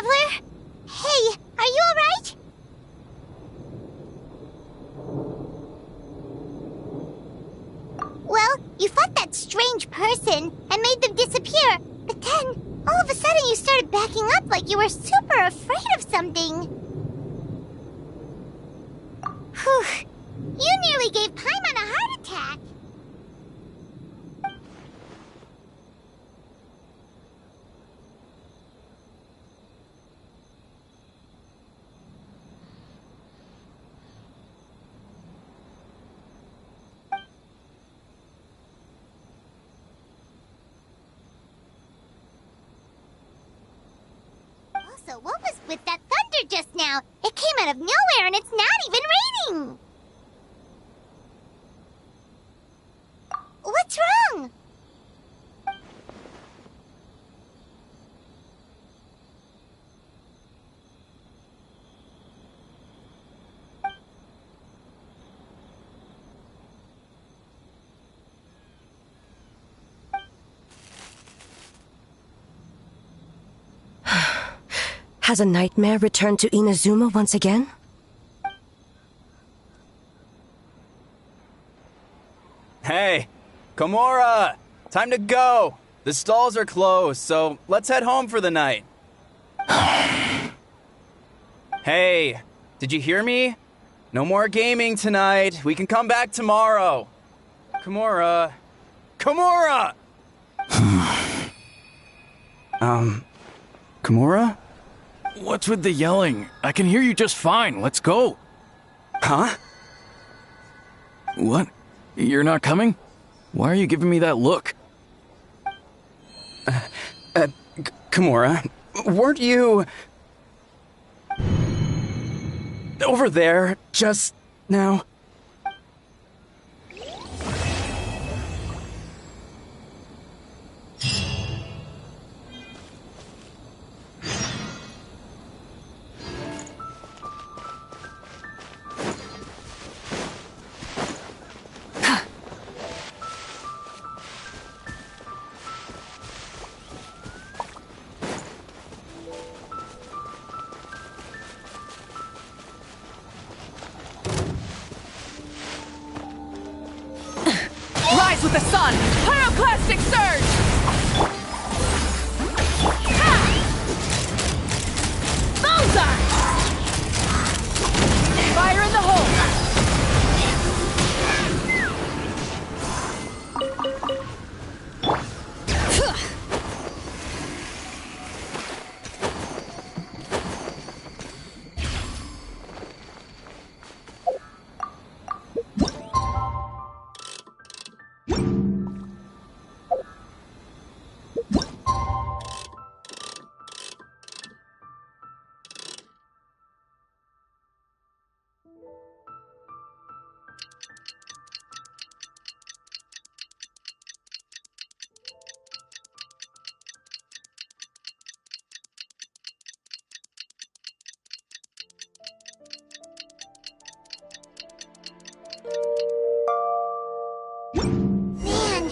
traveler? Hey, are you alright? Well, you fought that strange person and made them disappear, but then, all of a sudden you started backing up like you were super afraid of something. Whew. You nearly gave Paimon a heart attack. Also, what was with that thunder just now? It came out of nowhere and it's not even raining! What's wrong? Has a nightmare returned to Inazuma once again? Hey, Komura! Time to go! The stalls are closed, so let's head home for the night. Hey, did you hear me? No more gaming tonight. We can come back tomorrow. Komura. Komura! Komura? What's with the yelling? I can hear you just fine. Let's go. Huh? What? You're not coming? Why are you giving me that look? Komura, weren't you... over there just now? Rise with the sun! Pyroclastic surge! Ha! Bullseye! Fire in the hole! Man,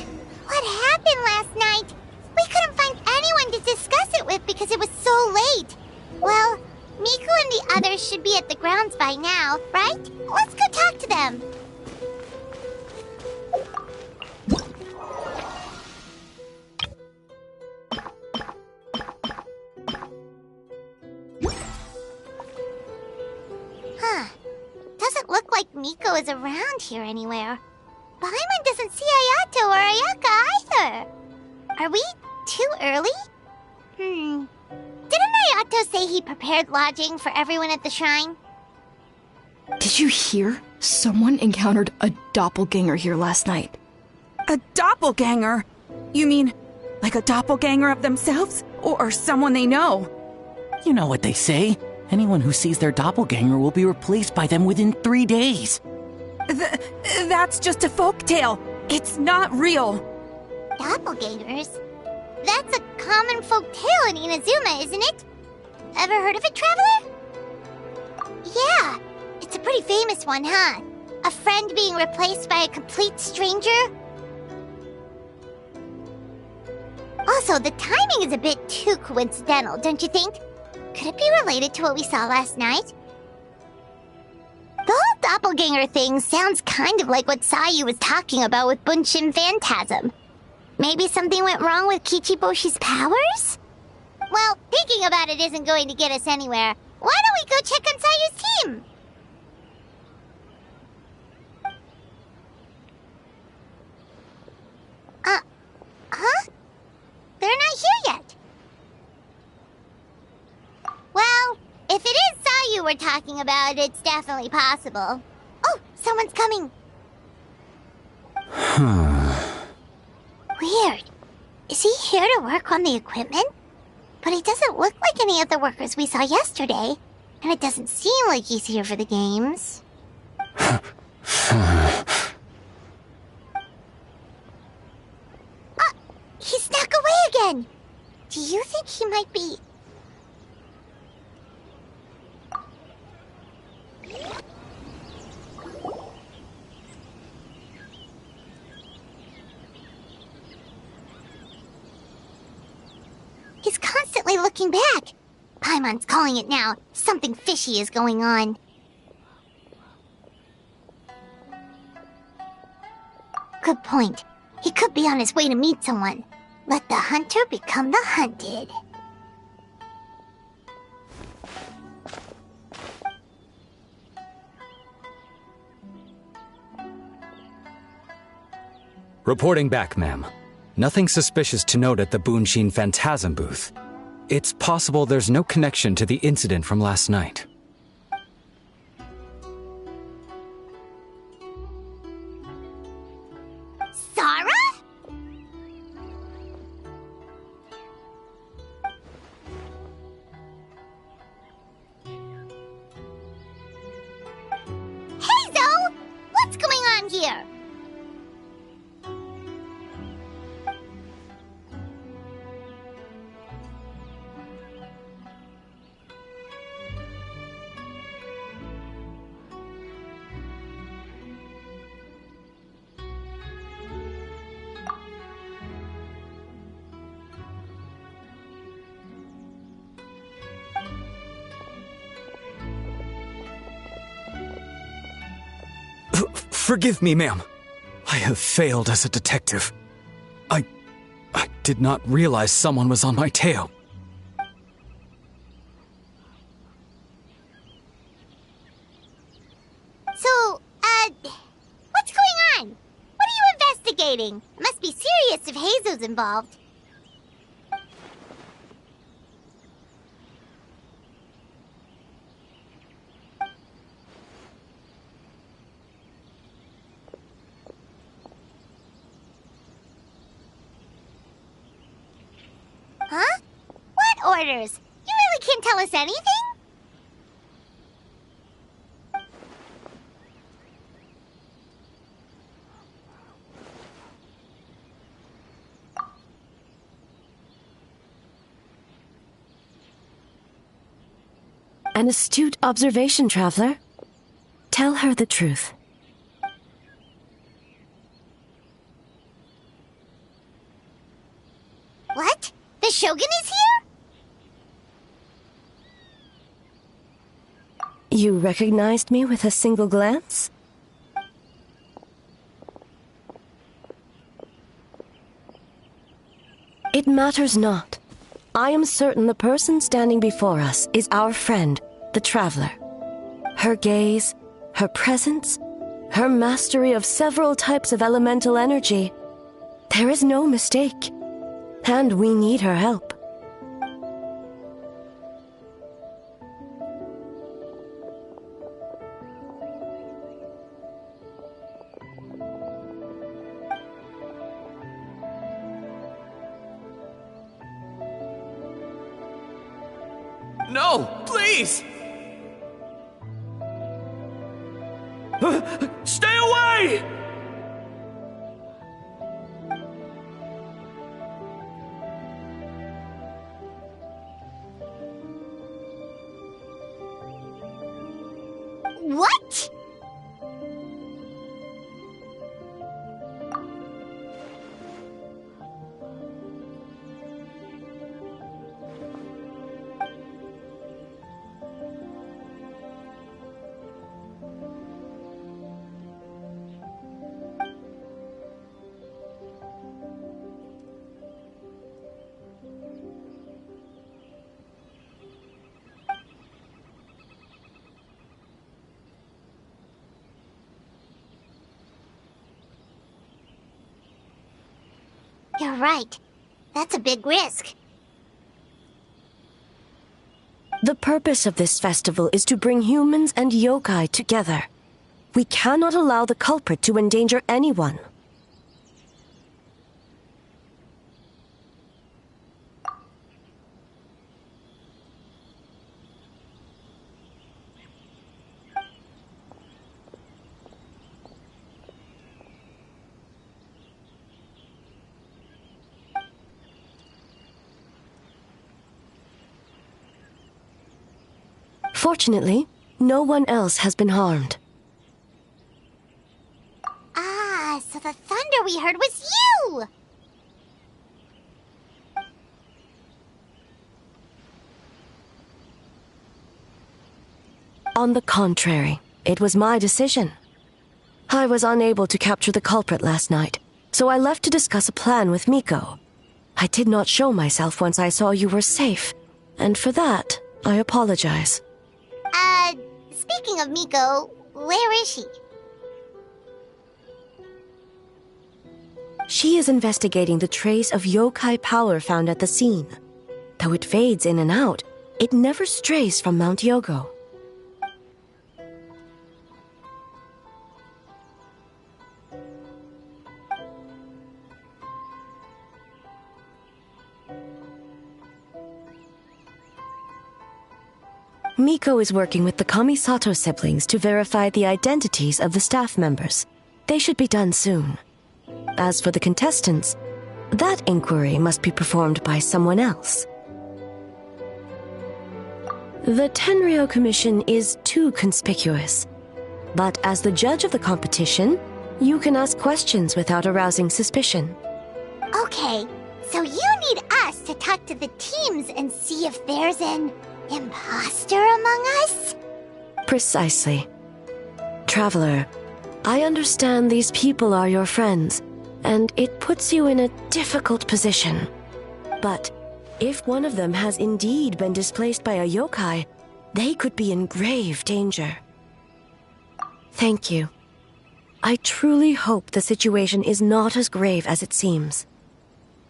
what happened last night? We couldn't find anyone to discuss it with because it was so late. Well, Miku and the others should be at the grounds by now, right? Let's go talk to them. Huh. Doesn't look like Miko is around here anywhere. Paimon doesn't see Ayato or Ayaka either. Are we too early? Didn't Ayato say he prepared lodging for everyone at the shrine? Did you hear? Someone encountered a doppelganger here last night. A doppelganger? You mean like a doppelganger of themselves? Or someone they know? You know what they say. Anyone who sees their doppelganger will be replaced by them within 3 days. That's just a folktale. It's not real. Doppelgangers? That's a common folk tale in Inazuma, isn't it? Ever heard of it, traveler? Yeah, it's a pretty famous one, huh? A friend being replaced by a complete stranger? Also, the timing is a bit too coincidental, don't you think? Could it be related to what we saw last night? The whole doppelganger thing sounds kind of like what Sayu was talking about with Bunshin Phantasm. Maybe something went wrong with Kichiboshi's powers? Well, thinking about it isn't going to get us anywhere. Why don't we go check on Sayu's team? Huh? They're not here yet. Well, if it is Sayu we're talking about, it's definitely possible. Oh, someone's coming. Weird. Is he here to work on the equipment? But he doesn't look like any of the workers we saw yesterday. And it doesn't seem like he's here for the games. He snuck away again! Do you think he might be... He's constantly looking back. Paimon's calling it now. Something fishy is going on. Good point. He could be on his way to meet someone. Let the hunter become the hunted. Reporting back, ma'am. Nothing suspicious to note at the Bunshin Phantasm booth. It's possible there's no connection to the incident from last night. Sarah? Hazel! What's going on here? Forgive me, ma'am. I have failed as a detective. I did not realize someone was on my tail. So, what's going on? What are you investigating? It must be serious if Hazel's involved. Huh? What orders? You really can't tell us anything? An astute observation, traveler. Tell her the truth. What? The Shogun is here? You recognized me with a single glance? It matters not. I am certain the person standing before us is our friend, the Traveler. Her gaze, her presence, her mastery of several types of elemental energy. There is no mistake. And we need her help. No, please! Stay away! What? You're right. That's a big risk. The purpose of this festival is to bring humans and yokai together. We cannot allow the culprit to endanger anyone. Fortunately, no one else has been harmed. Ah, so the thunder we heard was you! On the contrary, it was my decision. I was unable to capture the culprit last night, so I left to discuss a plan with Miko. I did not show myself once I saw you were safe, and for that, I apologize. Speaking of Miko, where is she? She is investigating the trace of yokai power found at the scene. Though it fades in and out, it never strays from Mount Yogo. Miko is working with the Kamisato siblings to verify the identities of the staff members. They should be done soon. As for the contestants, that inquiry must be performed by someone else. The Tenryo Commission is too conspicuous. But as the judge of the competition, you can ask questions without arousing suspicion. Okay, so you need us to talk to the teams and see if there's an imposter among us? Precisely. Traveler, I understand these people are your friends, and it puts you in a difficult position. But if one of them has indeed been displaced by a yokai, they could be in grave danger. Thank you. I truly hope the situation is not as grave as it seems.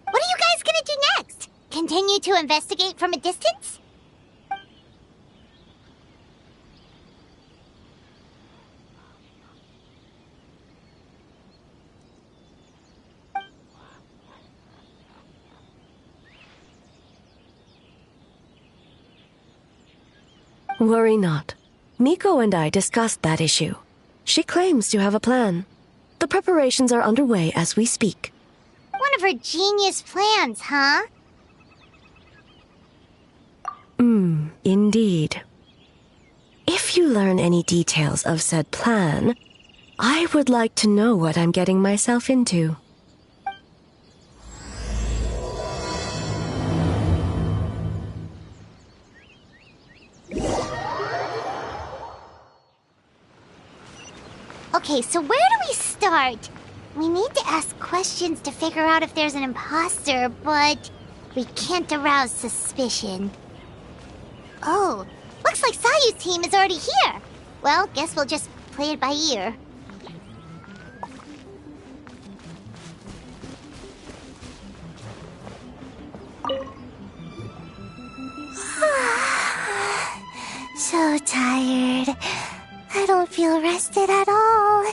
What are you guys gonna do next? Continue to investigate from a distance? Worry not. Miko and I discussed that issue. She claims to have a plan. The preparations are underway as we speak. One of her genius plans, huh? Indeed. If you learn any details of said plan, I would like to know what I'm getting myself into. Okay, so where do we start? We need to ask questions to figure out if there's an imposter, but we can't arouse suspicion. Oh, looks like Sayu's team is already here. Well, guess we'll just play it by ear. So tired. I don't feel rested at all.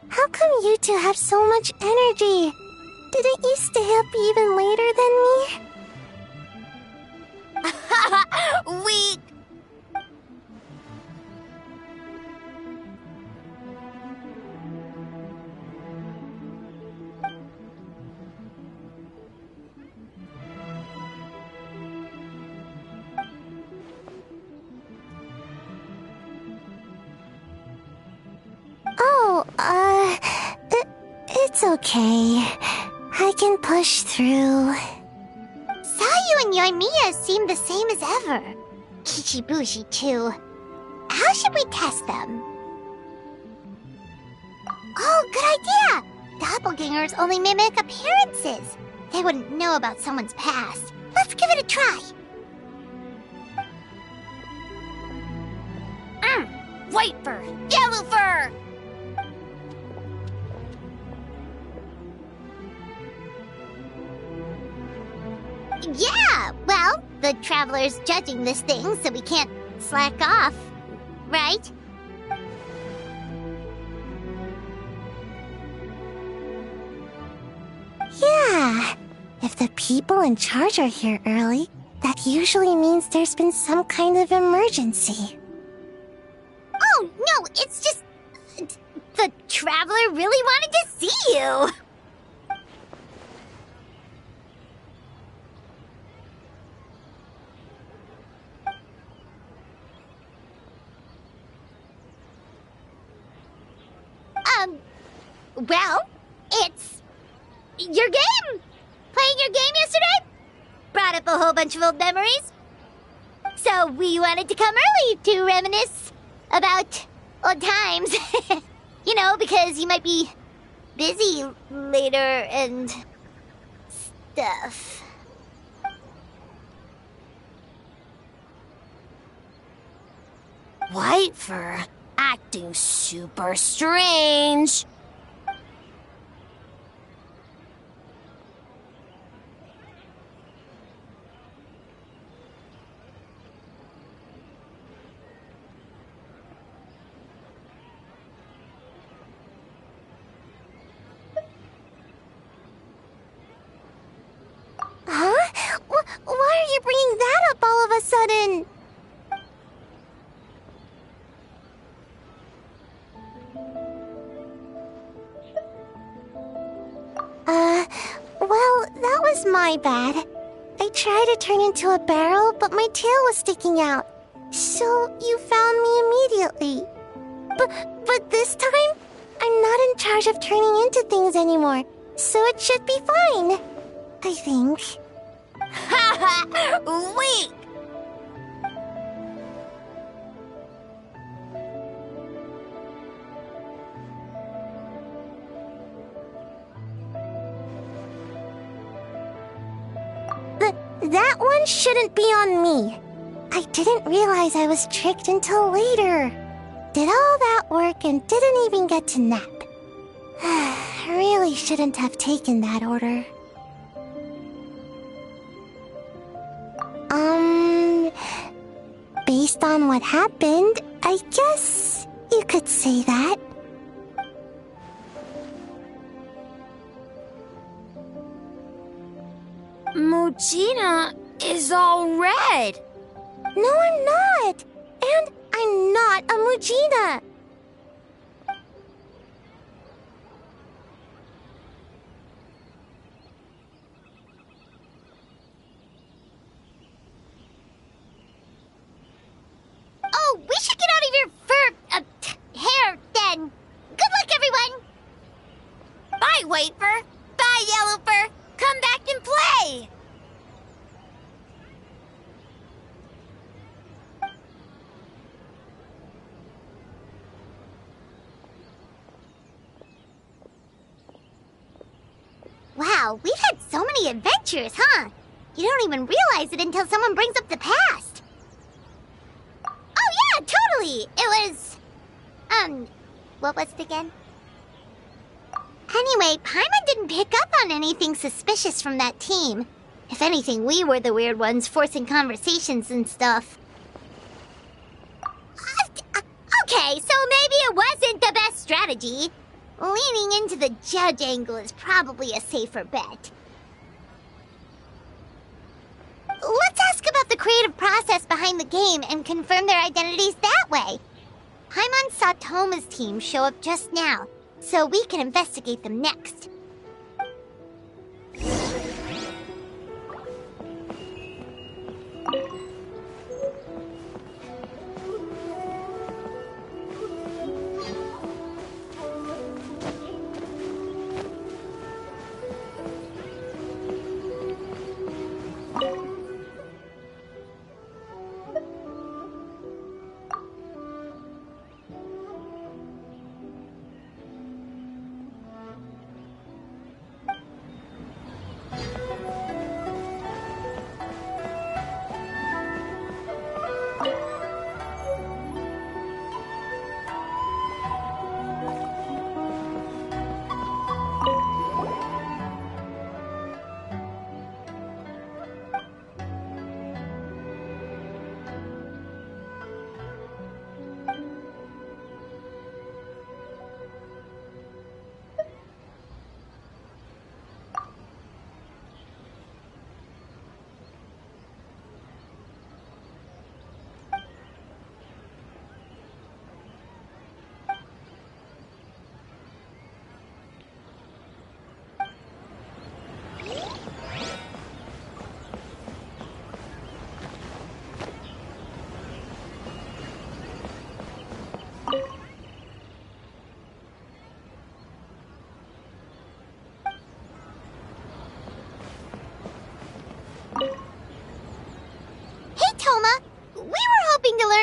How come you two have so much energy? Didn't you stay up even later than me? Weak! It's okay. I can push through. Sayu and Yoimiya seem the same as ever. Kichibushi, too. How should we test them? Oh, good idea! Doppelgangers only mimic appearances. They wouldn't know about someone's past. Let's give it a try. White fur! Yellow fur! the Traveler's judging this thing, so we can't slack off, right? Yeah. If the people in charge are here early, that usually means there's been some kind of emergency. Oh, no, it's just... The Traveler really wanted to see you! Well, it's... your game! Playing your game yesterday? Brought up a whole bunch of old memories. So we wanted to come early to reminisce about old times. You know, because you might be busy later and stuff. White fur acting super strange. Huh? Why are you bringing that up all of a sudden? Well, that was my bad. I tried to turn into a barrel, but my tail was sticking out. So you found me immediately. But this time, I'm not in charge of turning into things anymore, so it should be fine. I think. Haha! Weak! That one shouldn't be on me. I didn't realize I was tricked until later. Did all that work and didn't even get to nap. Really shouldn't have taken that order. Based on what happened, I guess you could say that. Mujina is all red. No, I'm not. And I'm not a Mujina. Oh, we should get out of your fur, hair, then. Good luck, everyone! Bye, White Fur. Bye, Yellow Fur. Come back and play! Wow, we've had so many adventures, huh? You don't even realize it until someone brings up the past. Oh yeah, totally! It was... what was it again? Anyway, Paimon didn't pick up on anything suspicious from that team. If anything, we were the weird ones forcing conversations and stuff. Okay, so maybe it wasn't the best strategy. Leaning into the judge angle is probably a safer bet. Let's ask about the creative process behind the game and confirm their identities that way. Paimon saw Toma's team show up just now, so we can investigate them next.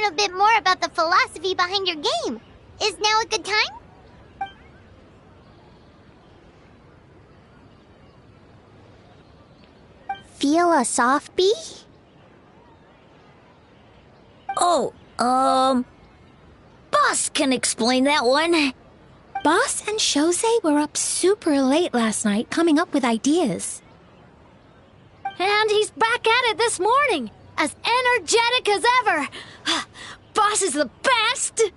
learn a bit more about the philosophy behind your game. Is now a good time? Feel a soft bee? Oh, Boss can explain that one. Boss and Shosei were up super late last night coming up with ideas. And he's back at it this morning, as energetic as ever. Boss is the best!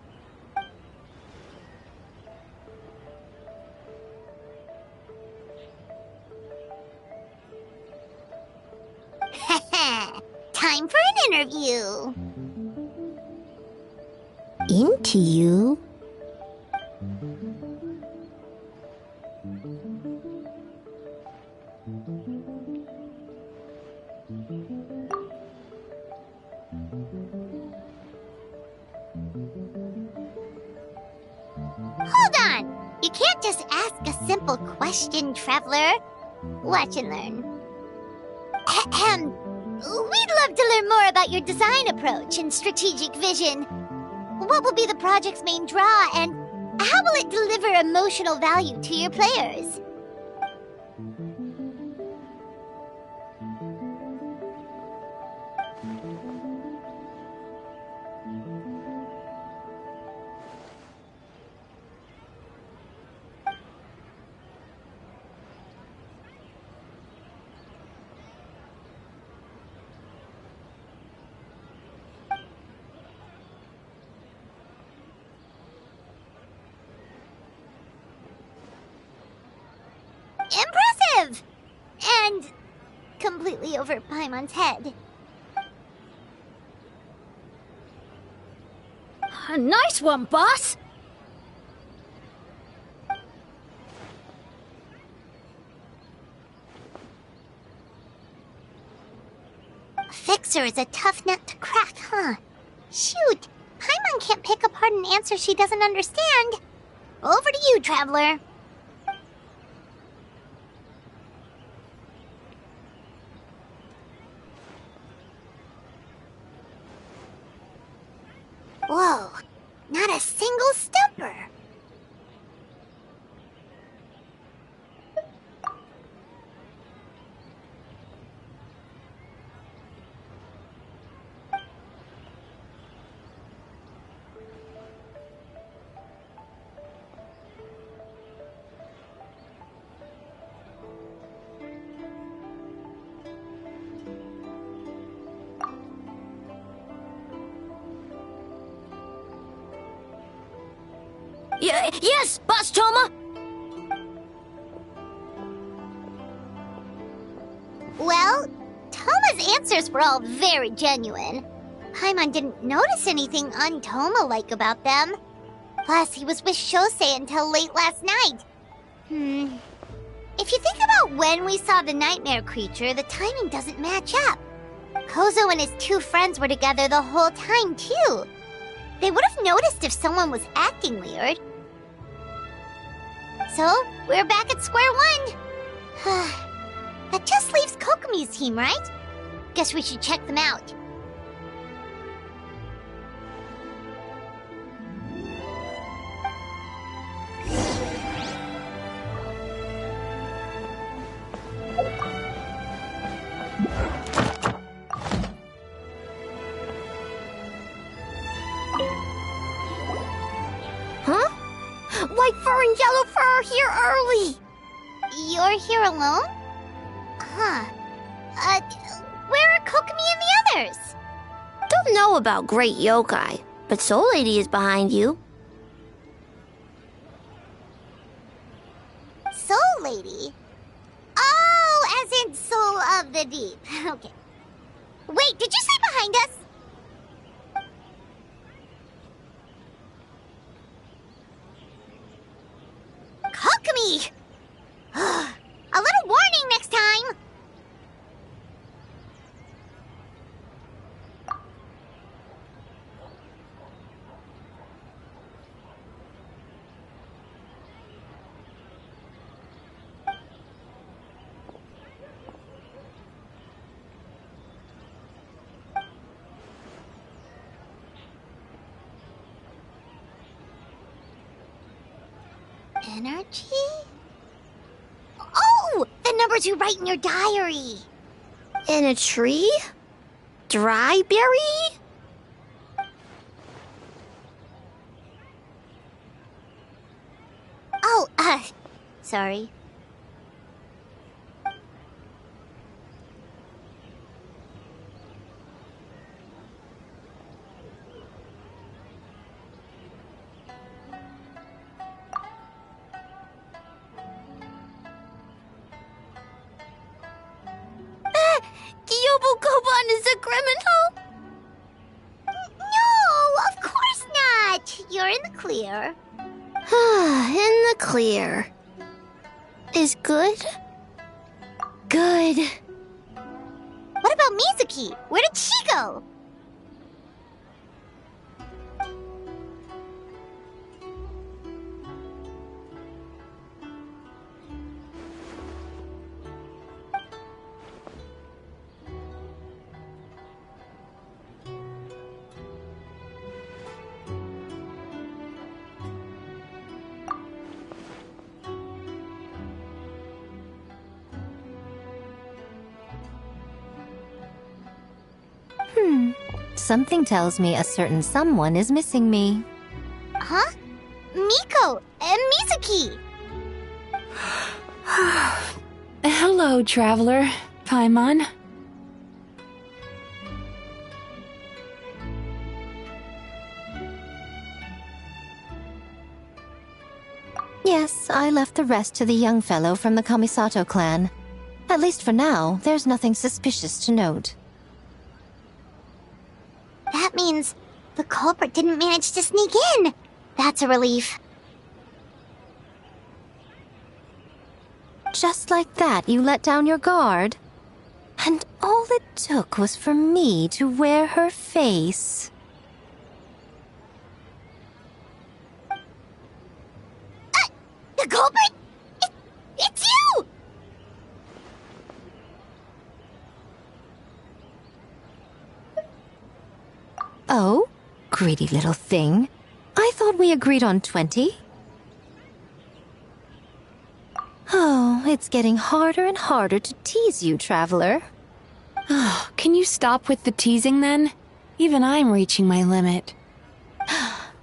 Time for an interview. Into you? Hold on! You can't just ask a simple question, Traveler. Watch and learn. Ahem. We'd love to learn more about your design approach and strategic vision. What will be the project's main draw, and how will it deliver emotional value to your players? Impressive! And completely over Paimon's head. A nice one, boss! Fixer is a tough nut to crack, huh? Shoot! Paimon can't pick apart an answer she doesn't understand. Over to you, Traveler. Whoa, not a single stumper. Yes, Boss Toma! Well, Toma's answers were all very genuine. Paimon didn't notice anything un-Toma-like about them. Plus, he was with Shosei until late last night. If you think about when we saw the nightmare creature, the timing doesn't match up. Kozo and his two friends were together the whole time, too. They would have noticed if someone was acting weird. So, we're back at square one. That just leaves Kokomi's team, right? Guess we should check them out. Huh? White fur and yellow fur are here early! You're here alone? Huh. Where are Kokomi and the others? Don't know about Great Yokai, but Soul Lady is behind you. Soul Lady? Oh, as in Soul of the Deep. Okay. Wait, did you say behind us? Kokomi! A little warning next time! Energy? Oh! The numbers you write in your diary! In a tree? Dryberry? Oh, sorry. Gyobu Koban is a criminal? No, of course not! You're in the clear. In the clear. Is good? Good. What about Mizuki? Where did she go? Something tells me a certain someone is missing me. Huh? Miko and Mizuki! Hello, traveler. Paimon. Yes, I left the rest to the young fellow from the Kamisato clan. At least for now, there's nothing suspicious to note. That means the culprit didn't manage to sneak in. That's a relief. Just like that, you let down your guard? And all it took was for me to wear her face. The culprit? It's you! Oh? Greedy little thing. I thought we agreed on 20. Oh, it's getting harder and harder to tease you, traveler. Oh, can you stop with the teasing then? Even I'm reaching my limit.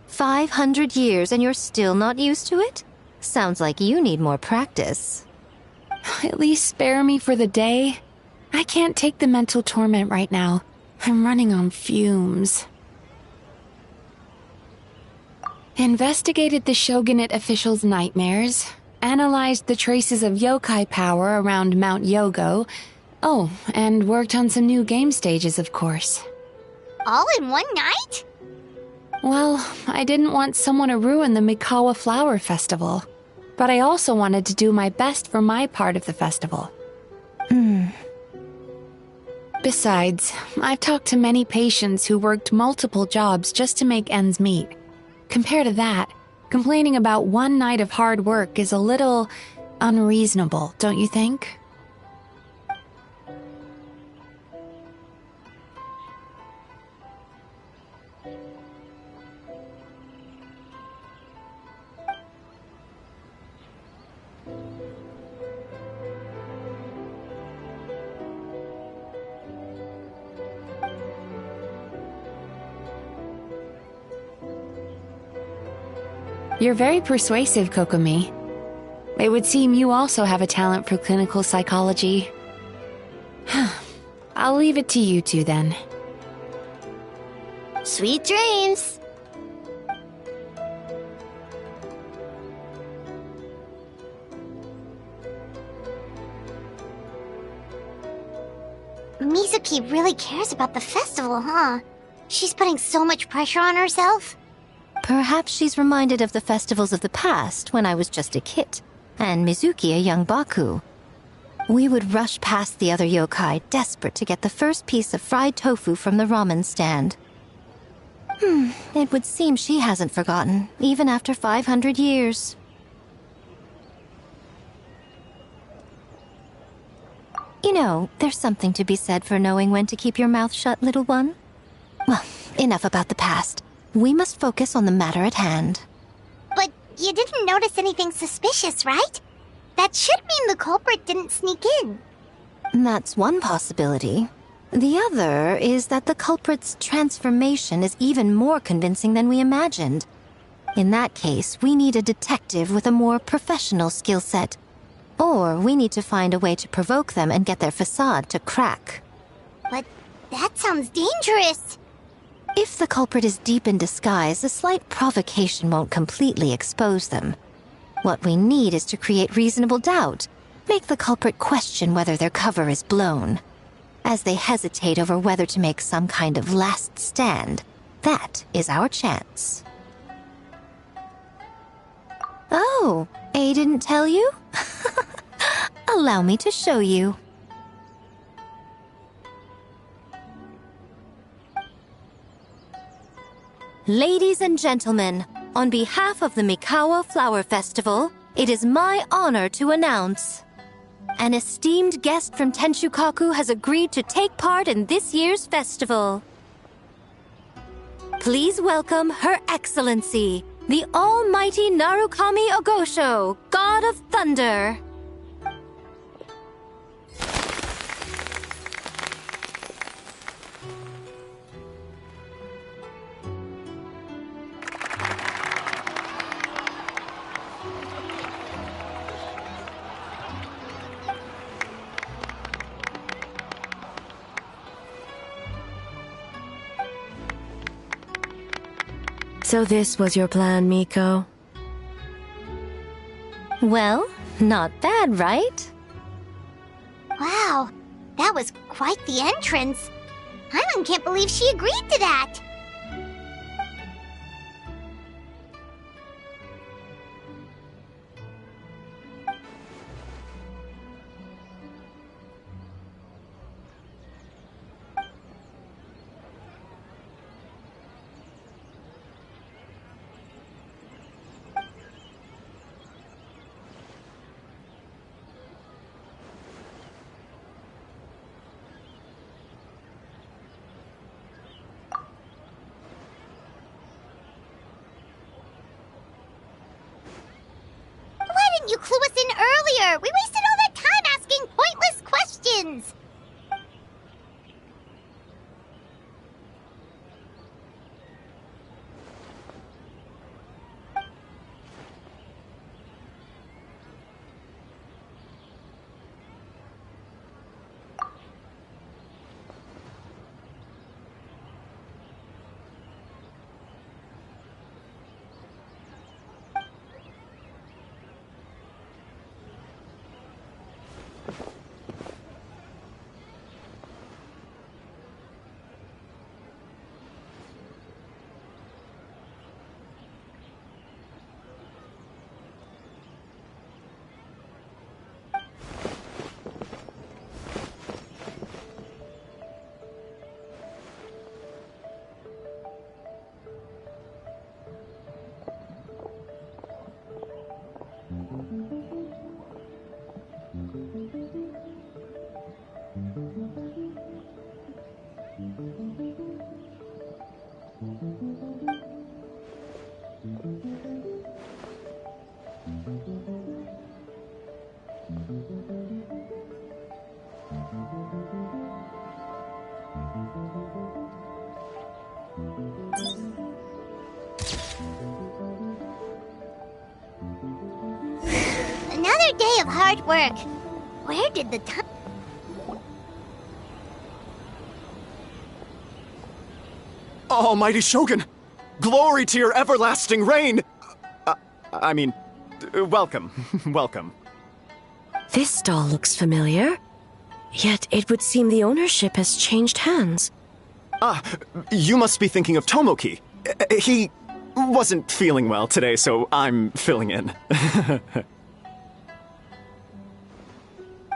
500 years and you're still not used to it? Sounds like you need more practice. At least spare me for the day. I can't take the mental torment right now. I'm running on fumes. Investigated the shogunate officials' nightmares. Analyzed the traces of yokai power around Mount Yogo. Oh, and worked on some new game stages, of course. All in one night? Well, I didn't want someone to ruin the Mikawa Flower Festival. But I also wanted to do my best for my part of the festival. Besides, I've talked to many patients who worked multiple jobs just to make ends meet. Compared to that, complaining about one night of hard work is a little unreasonable, don't you think? You're very persuasive, Kokomi. It would seem you also have a talent for clinical psychology. I'll leave it to you two then. Sweet dreams! Mizuki really cares about the festival, huh? She's putting so much pressure on herself. Perhaps she's reminded of the festivals of the past when I was just a kid, and Mizuki a young Baku. We would rush past the other yokai, desperate to get the first piece of fried tofu from the ramen stand. It would seem she hasn't forgotten, even after 500 years. You know, there's something to be said for knowing when to keep your mouth shut, little one. Well, enough about the past. We must focus on the matter at hand. But You didn't notice anything suspicious, right? That should mean the culprit didn't sneak in. That's one possibility. The other is that the culprit's transformation is even more convincing than we imagined. In that case, we need a detective with a more professional skill set. Or we need to find a way to provoke them and get their facade to crack. But that sounds dangerous. If the culprit is deep in disguise, a slight provocation won't completely expose them. What we need is to create reasonable doubt. Make the culprit question whether their cover is blown. As they hesitate over whether to make some kind of last stand, that is our chance. Oh, A didn't tell you? Allow me to show you. Ladies and gentlemen, on behalf of the Mikawa Flower Festival, it is my honor to announce an esteemed guest from Tenshukaku has agreed to take part in this year's festival. Please welcome Her Excellency, the Almighty Narukami Ogosho, God of Thunder. So this was your plan, Miko? Well, not bad, right? Wow, that was quite the entrance. Paimon can't believe she agreed to that. Why didn't you clue us in earlier? We wasted all that time asking pointless questions. Another day of hard work. Where did the time... Almighty Shogun! Glory to your everlasting reign! Welcome. Welcome. This stall looks familiar. Yet it would seem the ownership has changed hands. You must be thinking of Tomoki. He wasn't feeling well today, so I'm filling in.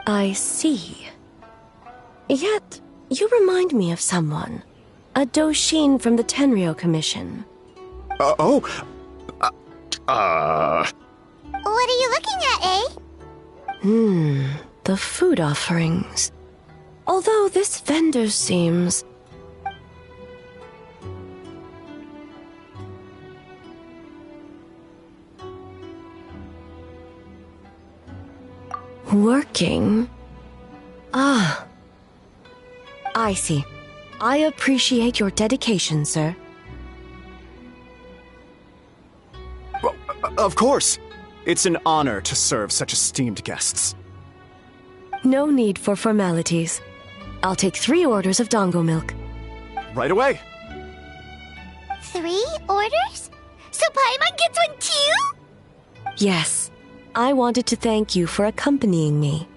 I see. Yet, you remind me of someone. A Doshin from the Tenryo Commission. What are you looking at, eh? The food offerings. Although this vendor seems... Working? Ah. I see. I appreciate your dedication, sir. Well, of course. It's an honor to serve such esteemed guests. No need for formalities. I'll take 3 orders of dango milk. Right away. 3 orders? So Paimon gets one too? Yes. I wanted to thank you for accompanying me.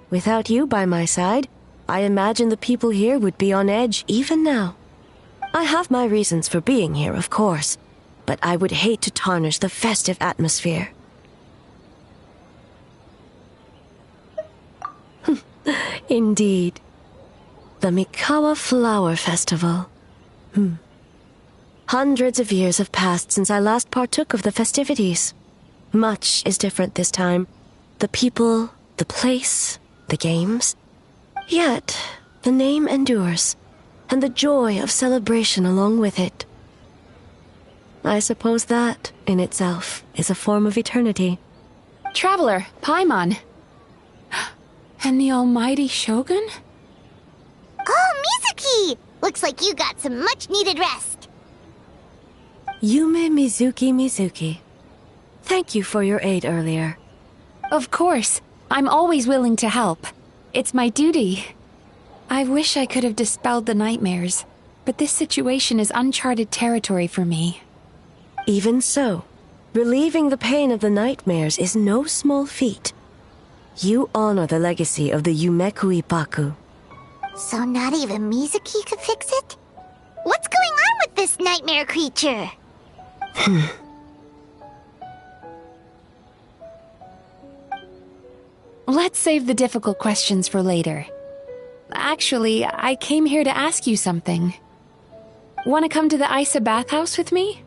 Without you by my side, I imagine the people here would be on edge even now. I have my reasons for being here, of course, but I would hate to tarnish the festive atmosphere. Indeed. The Mikawa Flower Festival. Hundreds of years have passed since I last partook of the festivities. Much is different this time. The people, the place, the games. Yet, the name endures, and the joy of celebration along with it. I suppose that, in itself, is a form of eternity. Traveler, Paimon. And the almighty Shogun? Oh, Mizuki! Looks like you got some much-needed rest. Yume Mizuki. Thank you for your aid earlier. Of course. I'm always willing to help. It's my duty. I wish I could have dispelled the nightmares, but this situation is uncharted territory for me. Even so, relieving the pain of the nightmares is no small feat. You honor the legacy of the Yumeku Ippaku. So not even Mizuki could fix it? What's going on with this nightmare creature? Let's save the difficult questions for later. Actually, I came here to ask you something. Want to come to the Isa bathhouse with me?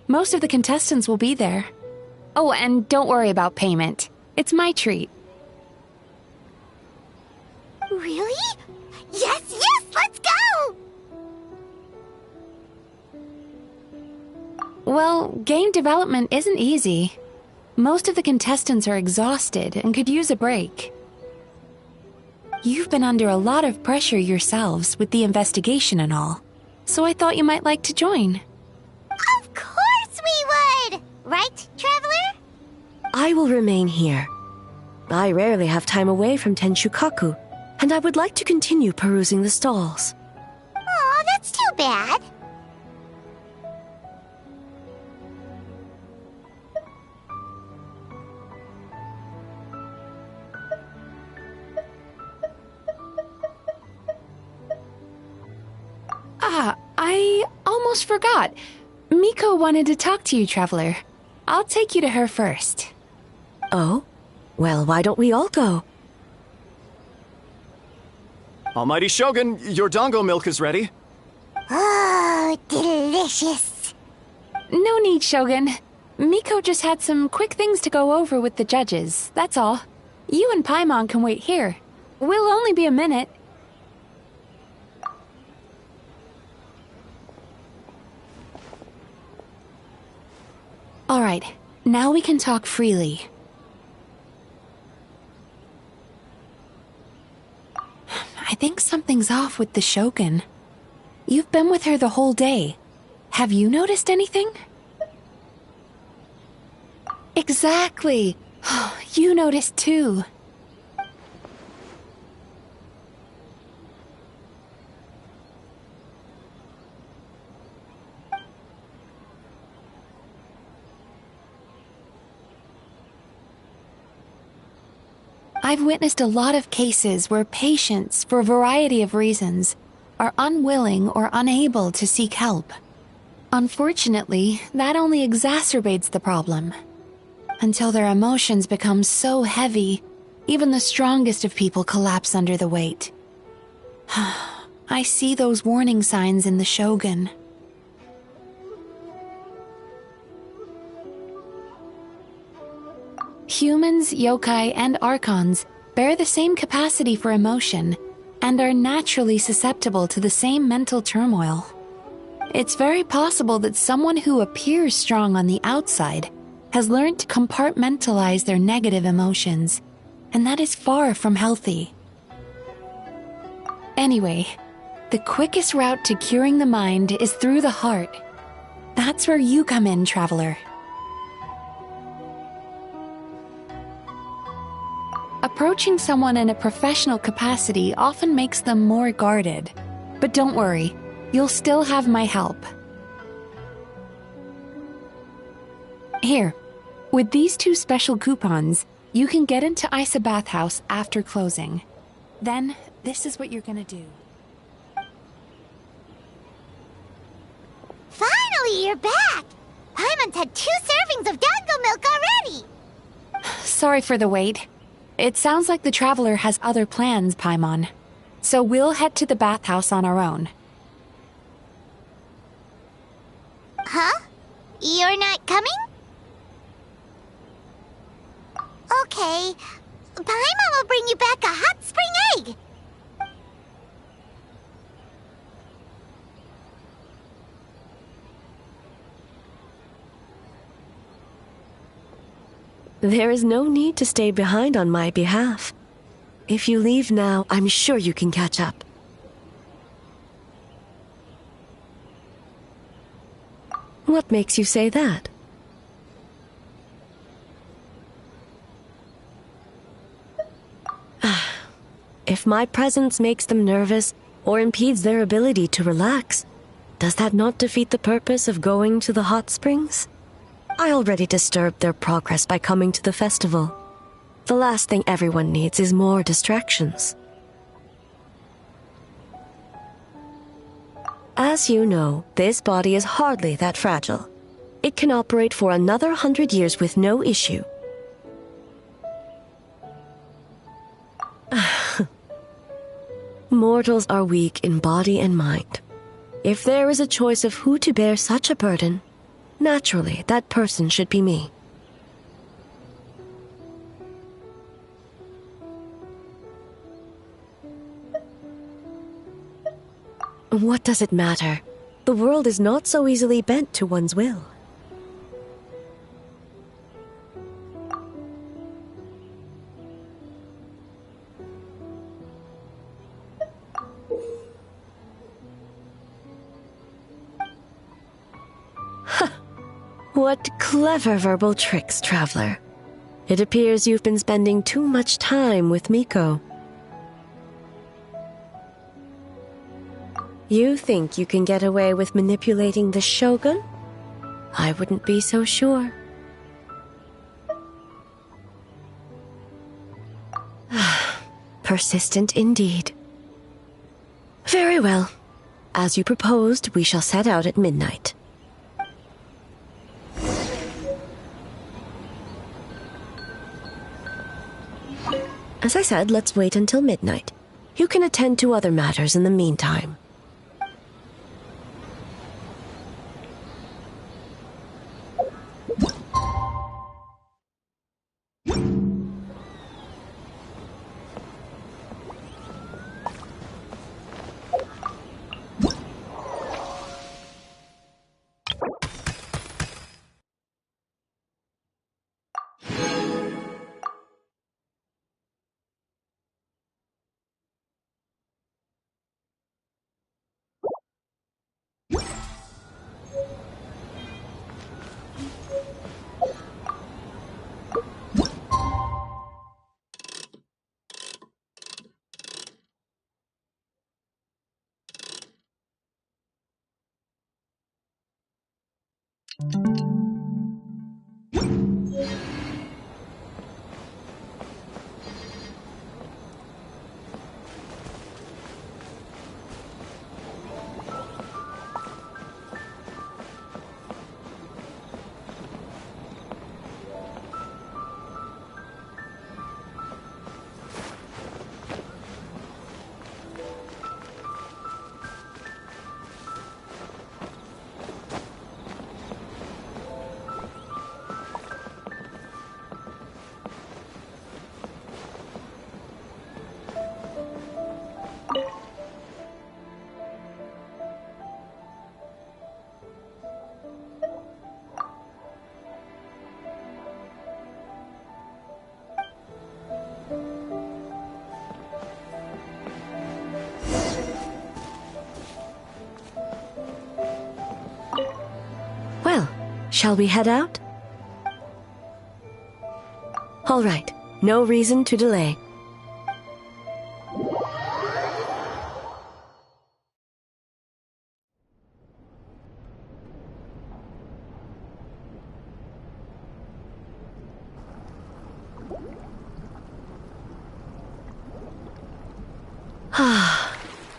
Most of the contestants will be there. Oh, and don't worry about payment. It's my treat. Really? Yes, let's go! Well, game development isn't easy. Most of the contestants are exhausted and could use a break. You've been under a lot of pressure yourselves with the investigation and all, so I thought you might like to join. Of course we would! Right, Traveler? I will remain here. I rarely have time away from Tenshukaku, and I would like to continue perusing the stalls. Aw, that's too bad. I almost forgot. Miko wanted to talk to you, Traveler. I'll take you to her first. Oh? Well, why don't we all go? Almighty Shogun, your dango milk is ready. Oh, delicious. No need, Shogun. Miko just had some quick things to go over with the judges, that's all. You and Paimon can wait here. We'll only be a minute. Alright, now we can talk freely. I think something's off with the Shogun. You've been with her the whole day. Have you noticed anything? Exactly. You noticed too. I've witnessed a lot of cases where patients, for a variety of reasons, are unwilling or unable to seek help. Unfortunately, that only exacerbates the problem. Until their emotions become so heavy, even the strongest of people collapse under the weight. I see those warning signs in the Shogun. Humans, yokai, and archons bear the same capacity for emotion and are naturally susceptible to the same mental turmoil. It's very possible that someone who appears strong on the outside has learned to compartmentalize their negative emotions and that is far from healthy. Anyway, the quickest route to curing the mind is through the heart. That's where you come in, traveler. Approaching someone in a professional capacity often makes them more guarded. But don't worry, you'll still have my help. Here, with these 2 special coupons, you can get into Isa Bathhouse after closing. Then, this is what you're gonna do. Finally, you're back! Paimon's had 2 servings of dango milk already! Sorry for the wait. It sounds like the traveler has other plans, Paimon. So we'll head to the bathhouse on our own. Huh? You're not coming? Okay. Paimon will bring you back a hot spring egg! There is no need to stay behind on my behalf. If you leave now, I'm sure you can catch up. What makes you say that? If my presence makes them nervous or impedes their ability to relax, does that not defeat the purpose of going to the hot springs? I already disturbed their progress by coming to the festival. The last thing everyone needs is more distractions. As you know, this body is hardly that fragile. It can operate for another 100 years with no issue. Mortals are weak in body and mind. If there is a choice of who to bear such a burden, naturally, that person should be me. What does it matter? The world is not so easily bent to one's will. What clever verbal tricks, traveler. It appears you've been spending too much time with Miko. You think you can get away with manipulating the Shogun? I wouldn't be so sure. Persistent indeed. Very well. As you proposed, we shall set out at midnight. As I said, let's wait until midnight. You can attend to other matters in the meantime. Shall we head out? All right, no reason to delay.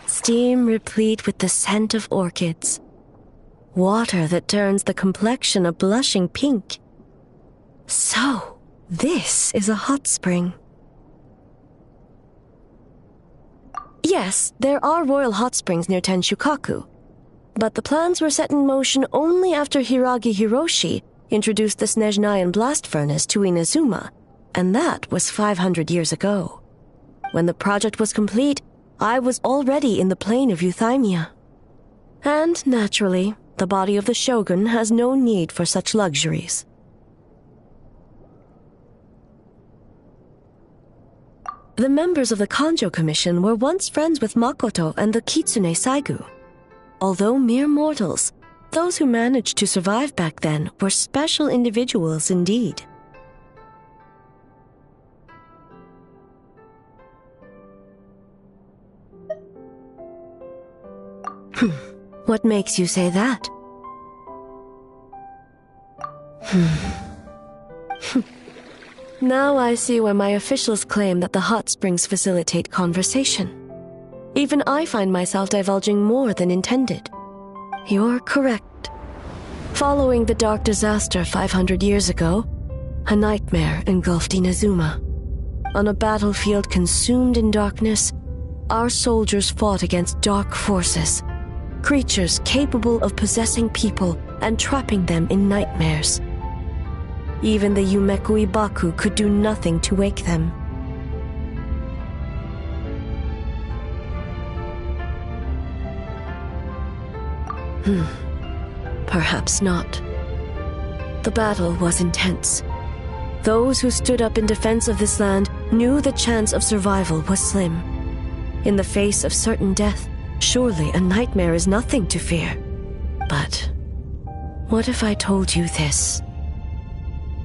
Steam replete with the scent of orchids. Water that turns the complexion a blushing pink. So, this is a hot spring. Yes, there are royal hot springs near Tenshukaku, but the plans were set in motion only after Hiragi Hiroshi introduced the Snezhnayan blast furnace to Inazuma, and that was 500 years ago. When the project was complete, I was already in the plain of Euthymia. And, naturally, the body of the shogun has no need for such luxuries. The members of the Kanjo Commission were once friends with Makoto and the Kitsune Saigu. Although mere mortals, those who managed to survive back then were special individuals indeed. What makes you say that? Now I see why my officials claim that the hot springs facilitate conversation. Even I find myself divulging more than intended. You're correct. Following the dark disaster 500 years ago, a nightmare engulfed Inazuma. On a battlefield consumed in darkness, our soldiers fought against dark forces. Creatures capable of possessing people and trapping them in nightmares. Even the Yumeku Ibaku could do nothing to wake them. Perhaps not. The battle was intense. Those who stood up in defense of this land knew the chance of survival was slim. In the face of certain death, surely a nightmare is nothing to fear. But what if I told you this?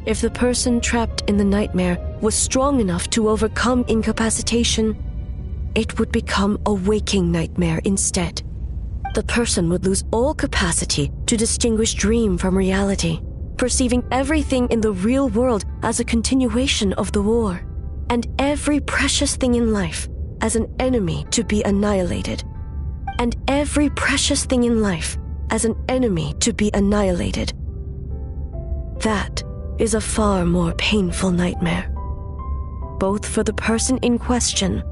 If the person trapped in the nightmare was strong enough to overcome incapacitation, it would become a waking nightmare instead. The person would lose all capacity to distinguish dream from reality, perceiving everything in the real world as a continuation of the war, and every precious thing in life as an enemy to be annihilated. And every precious thing in life as an enemy to be annihilated. That is a far more painful nightmare, both for the person in question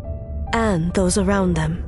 and those around them.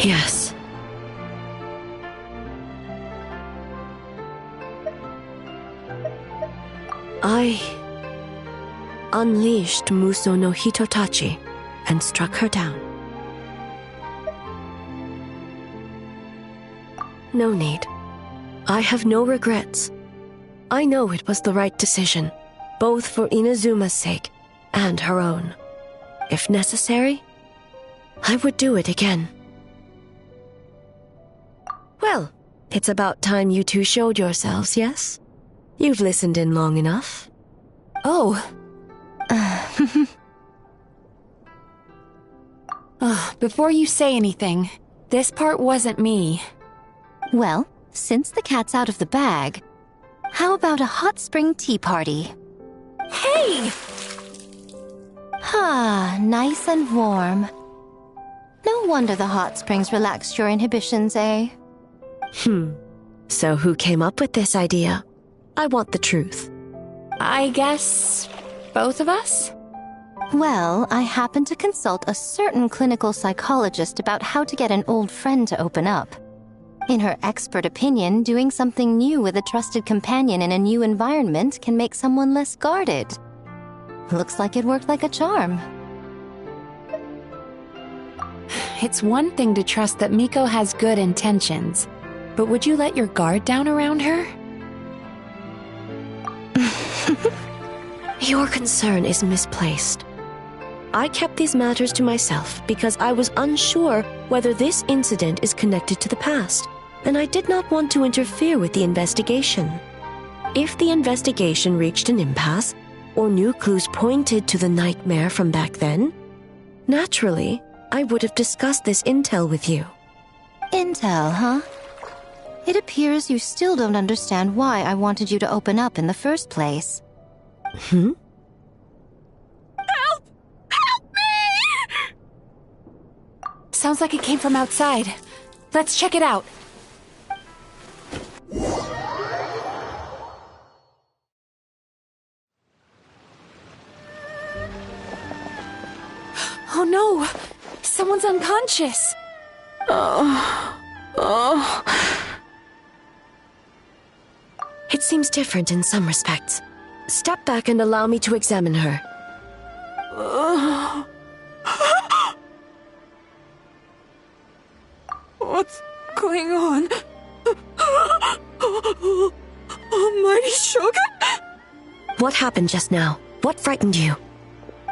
Yes. I unleashed Muso no Hitotachi and struck her down. No need. I have no regrets. I know it was the right decision, both for Inazuma's sake and her own. If necessary, I would do it again. Well, it's about time you two showed yourselves, yes? You've listened in long enough. Oh. Before you say anything, this part wasn't me. Well, since the cat's out of the bag, how about a hot spring tea party? Hey! Ah, nice and warm. No wonder the hot springs relaxed your inhibitions, eh? So who came up with this idea? I want the truth. I guess both of us? Well, I happened to consult a certain clinical psychologist about how to get an old friend to open up. In her expert opinion, doing something new with a trusted companion in a new environment can make someone less guarded. Looks like it worked like a charm. It's one thing to trust that Miko has good intentions, but would you let your guard down around her? Your concern is misplaced. I kept these matters to myself because I was unsure whether this incident is connected to the past, and I did not want to interfere with the investigation. If the investigation reached an impasse, or new clues pointed to the nightmare from back then, naturally, I would have discussed this intel with you. Intel, huh? It appears you still don't understand why I wanted you to open up in the first place. Hmm? Help! Help me! Sounds like it came from outside. Let's check it out. Oh no! Someone's unconscious! It seems different in some respects. Step back and allow me to examine her. What's going on? Almighty Shogun? What happened just now? What frightened you?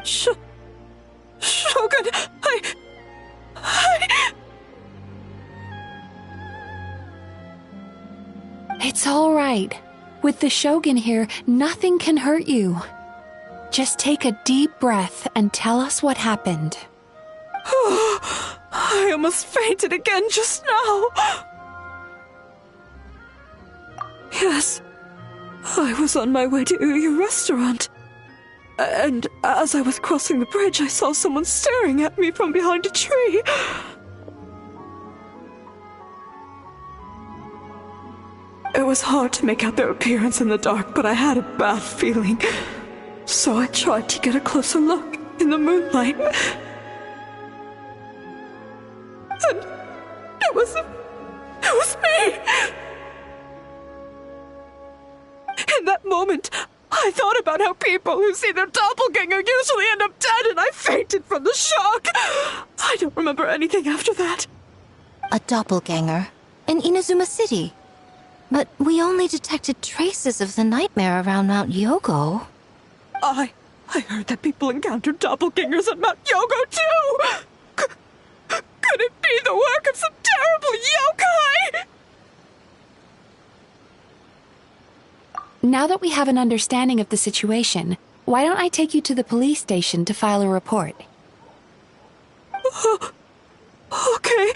Shogun, It's all right. With the Shogun here, nothing can hurt you. Just take a deep breath and tell us what happened. I almost fainted again just now. Yes, I was on my way to Uyu restaurant. And as I was crossing the bridge, I saw someone staring at me from behind a tree. It was hard to make out their appearance in the dark, but I had a bad feeling. So I tried to get a closer look in the moonlight. And it was me! In that moment, I thought about how people who see their doppelganger usually end up dead, and I fainted from the shock. I don't remember anything after that. A doppelganger? In Inazuma City? But we only detected traces of the nightmare around Mount Yogo. I heard that people encountered doppelgangers at Mount Yogo, too! Could it be the work of some terrible yokai? Now that we have an understanding of the situation, why don't I take you to the police station to file a report? Okay.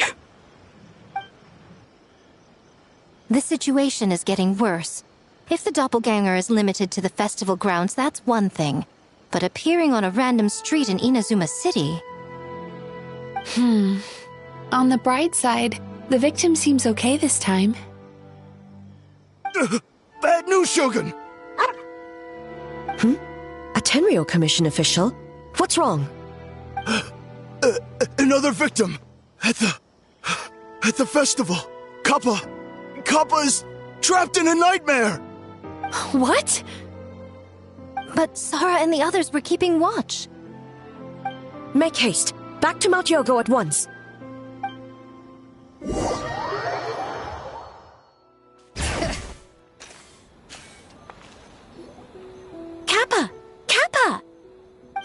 The situation is getting worse. If the doppelganger is limited to the festival grounds, that's one thing. But appearing on a random street in Inazuma City... On the bright side, the victim seems okay this time. Bad news, Shogun! A Tenryo Commission official? What's wrong? Another victim! At the festival! Kappa is trapped in a nightmare! What? But Sara and the others were keeping watch. Make haste. Back to Mount Yogo at once. Kappa! Kappa!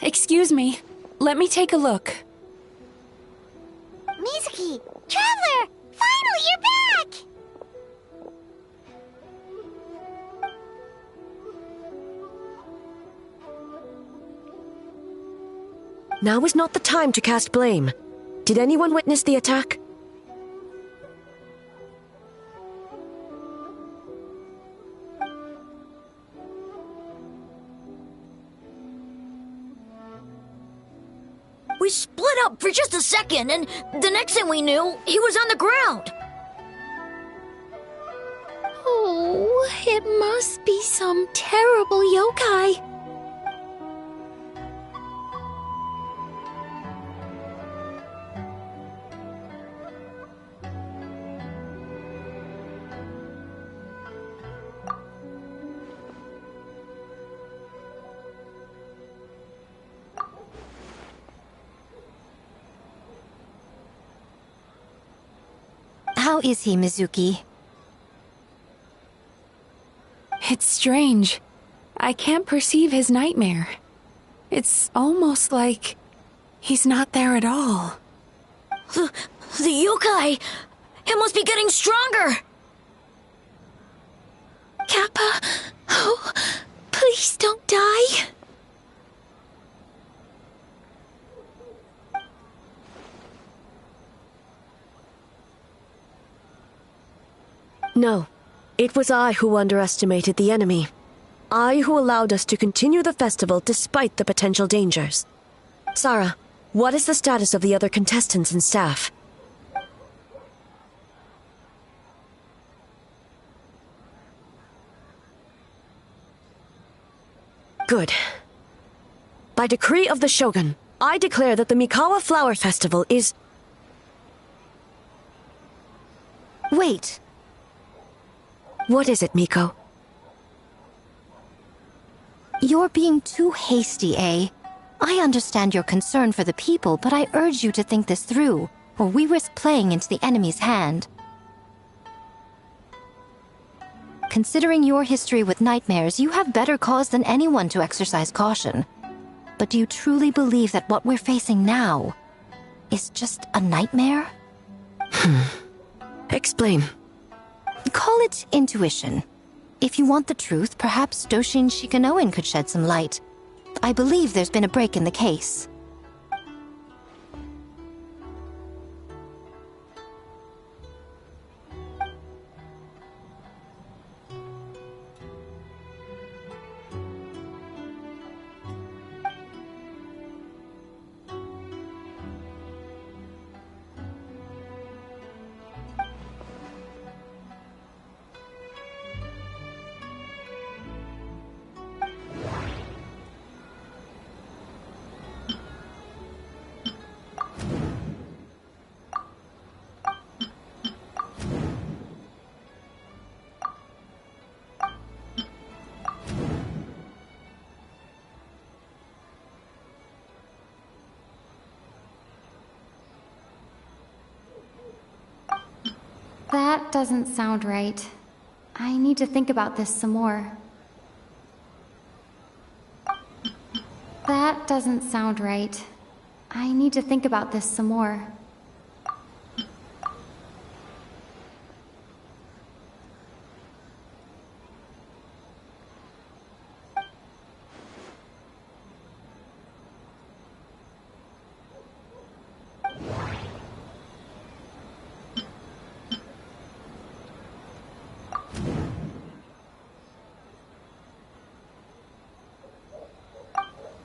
Excuse me. Let me take a look. Mizuki! Traveler! Finally, you're back! Now is not the time to cast blame. Did anyone witness the attack? We split up for just a second, and the next thing we knew, he was on the ground. Oh, it must be some terrible yokai. How is he, Mizuki? It's strange. I can't perceive his nightmare. It's almost like he's not there at all. The yokai! It must be getting stronger! Kappa, oh, please don't die. No, it was I who underestimated the enemy. I who allowed us to continue the festival despite the potential dangers. Sarah, what is the status of the other contestants and staff? Good. By decree of the Shogun, I declare that the Mikawa Flower Festival is... Wait. What is it, Miko? You're being too hasty, eh? I understand your concern for the people, but I urge you to think this through, or we risk playing into the enemy's hand. Considering your history with nightmares, you have better cause than anyone to exercise caution. But do you truly believe that what we're facing now is just a nightmare? Explain. Call it intuition. If you want the truth, perhaps Doshin Shikanoin could shed some light. I believe there's been a break in the case. That doesn't sound right. I need to think about this some more. That doesn't sound right. I need to think about this some more.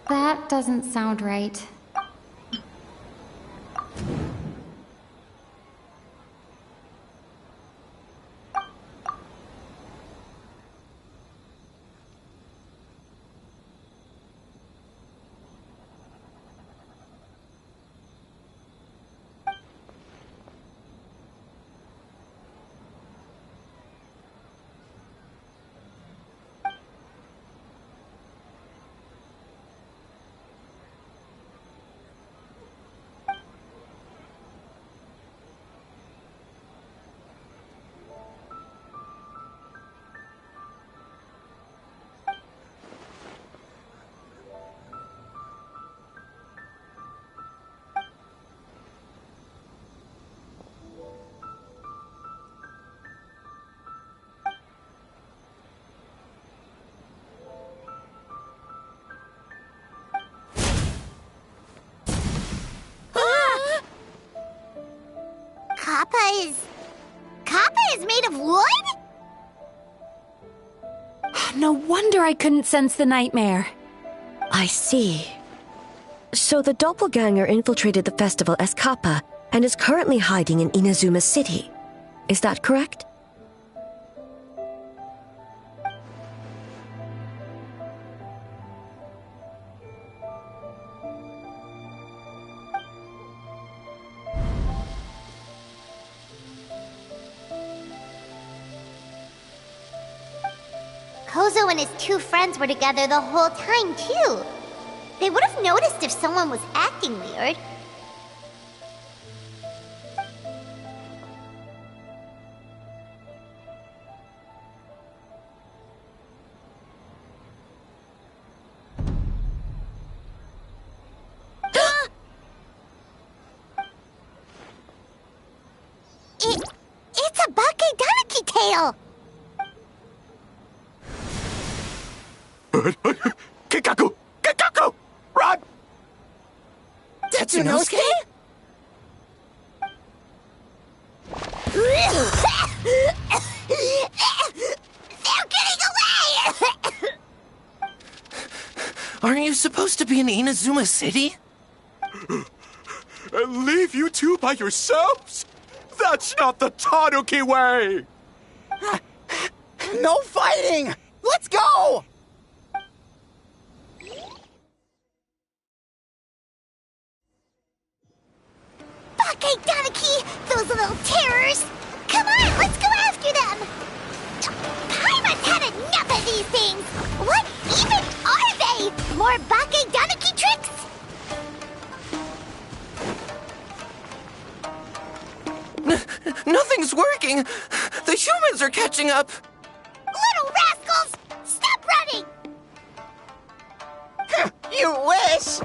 That doesn't sound right. Kappa is made of wood? No wonder I couldn't sense the nightmare. I see. So the doppelganger infiltrated the festival as Kappa and is currently hiding in Inazuma City. Is that correct? Kozo and his two friends were together the whole time, too. They would have noticed if someone was acting weird. jail! Kikaku! Kikaku! Run! Tetsunosuke? They're getting away! Aren't you supposed to be in Inazuma City? And leave you two by yourselves? That's not the Tanuki way! No fighting! Let's go! Tanuki! Those little terrors! Come on, let's go after them! Paimon's had enough of these things! What even are they? More Tanuki tricks? Nothing's working! The humans are catching up! Little rascals! Stop running! You wish!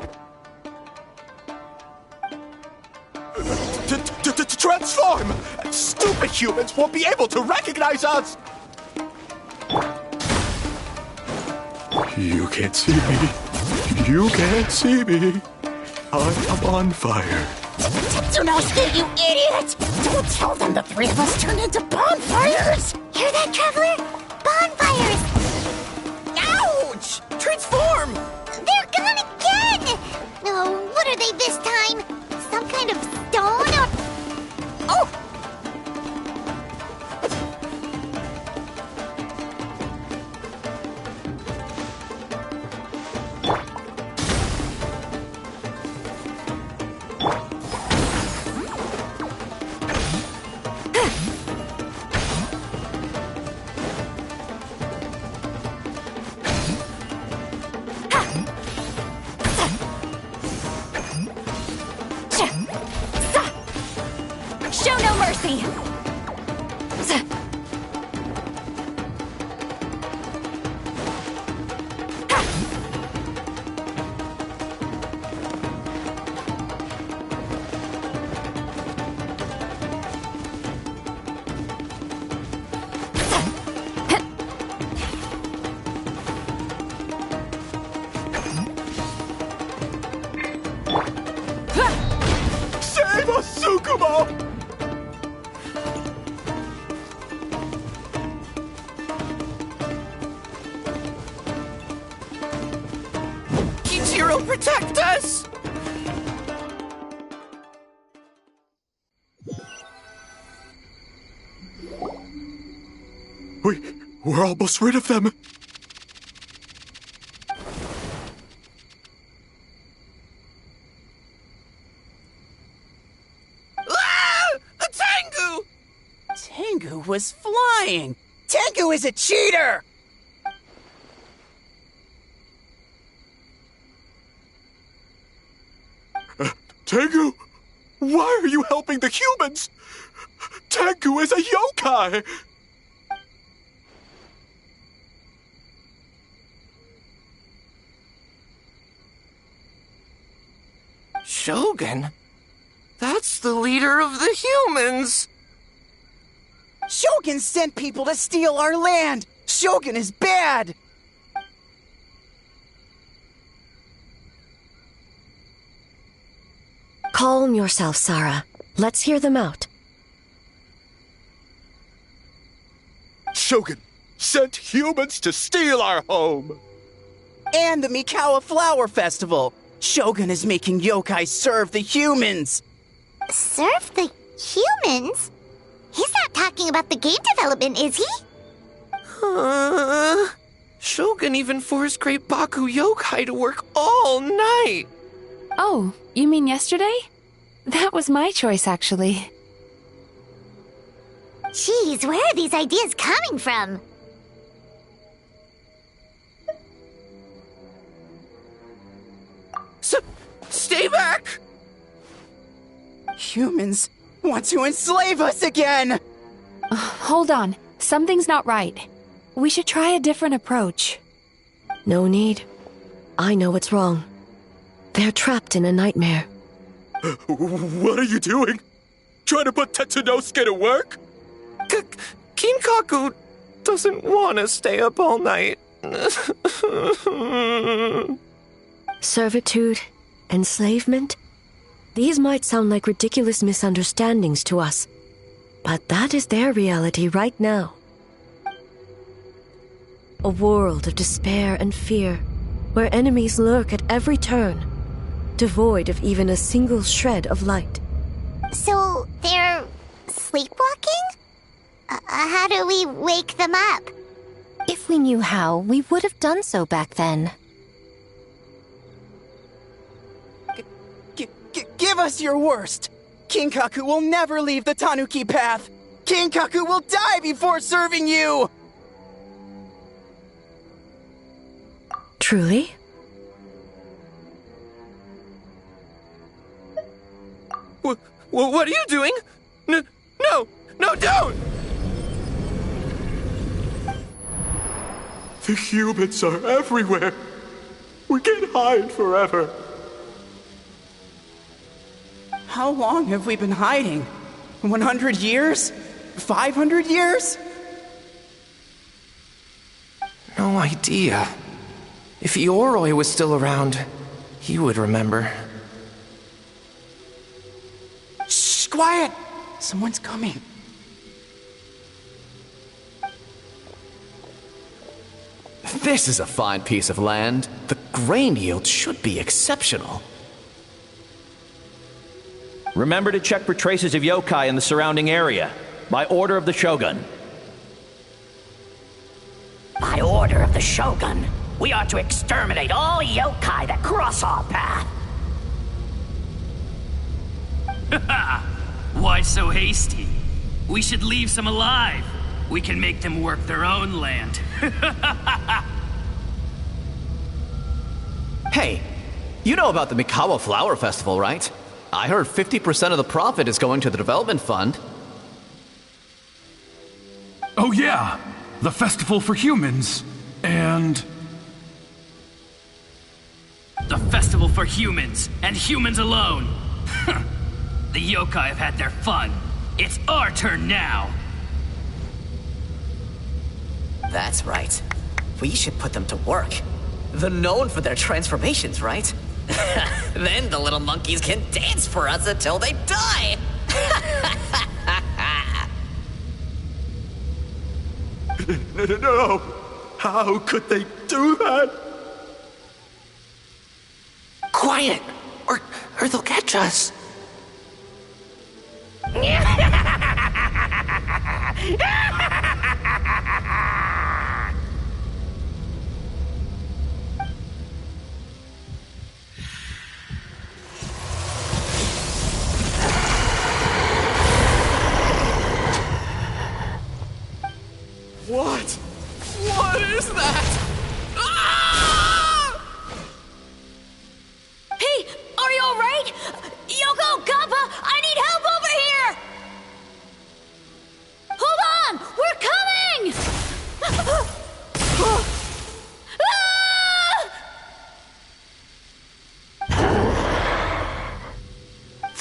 Transform! Stupid humans won't be able to recognize us! You can't see me. You can't see me. I'm on fire. Tetsunosuke, you idiot! Don't tell them the three of us turned into bonfires! Hear that, Traveler? Bonfires! Ouch! Transform! They're gone again! Oh, what are they this time? Some kind of stone or... Oh! Show no mercy! Save us, Tsukumo! Kichiro, protect us! We're almost rid of them. Tengu! Tengu was flying! Tengu is a cheater! Tengu, why are you helping the humans? Tengu is a yokai! Shogun? That's the leader of the humans! Shogun sent people to steal our land! Shogun is bad! Calm yourself, Sarah. Let's hear them out. Shogun sent humans to steal our home! And the Mikawa Flower Festival! Shogun is making yokai serve the humans! Serve the humans? He's not talking about the game development, is he? Shogun even forced Great Baku Yokai to work all night! Oh, you mean yesterday? That was my choice, actually. Jeez, where are these ideas coming from? Stay back! Humans want to enslave us again! Hold on. Something's not right. We should try a different approach. No need. I know what's wrong. They're trapped in a nightmare. What are you doing? Trying to put Tetsunosuke to work? Kinkaku doesn't want to stay up all night. Servitude, enslavement, these might sound like ridiculous misunderstandings to us, but that is their reality right now. A world of despair and fear, where enemies lurk at every turn, devoid of even a single shred of light. So, they're sleepwalking? How do we wake them up? If we knew how, we would have done so back then. Give us your worst! Kinkaku will never leave the Tanuki path! Kinkaku will die before serving you! Truly? What are you doing? No, don't! The humans are everywhere. We can't hide forever. How long have we been hiding? 100 years? 500 years? No idea. If Ioroi was still around, he would remember. Shh, quiet! Someone's coming. This is a fine piece of land. The grain yield should be exceptional. Remember to check for traces of yokai in the surrounding area. By order of the Shogun. By order of the Shogun, we are to exterminate all yokai that cross our path. Why so hasty? We should leave some alive. We can make them work their own land. Hey, you know about the Mikawa Flower Festival, right? I heard 50% of the profit is going to the development fund. Oh yeah, the festival for humans. And... The festival for humans, and humans alone. The yokai have had their fun. It's our turn now. That's right. We should put them to work. They're known for their transformations, right? Then the little monkeys can dance for us until they die. No! How could they do that? Quiet, or they'll catch us. What? What is that? Ah! Hey, are you alright? Yoko, Kappa, I need help over here! Hold on! We're coming!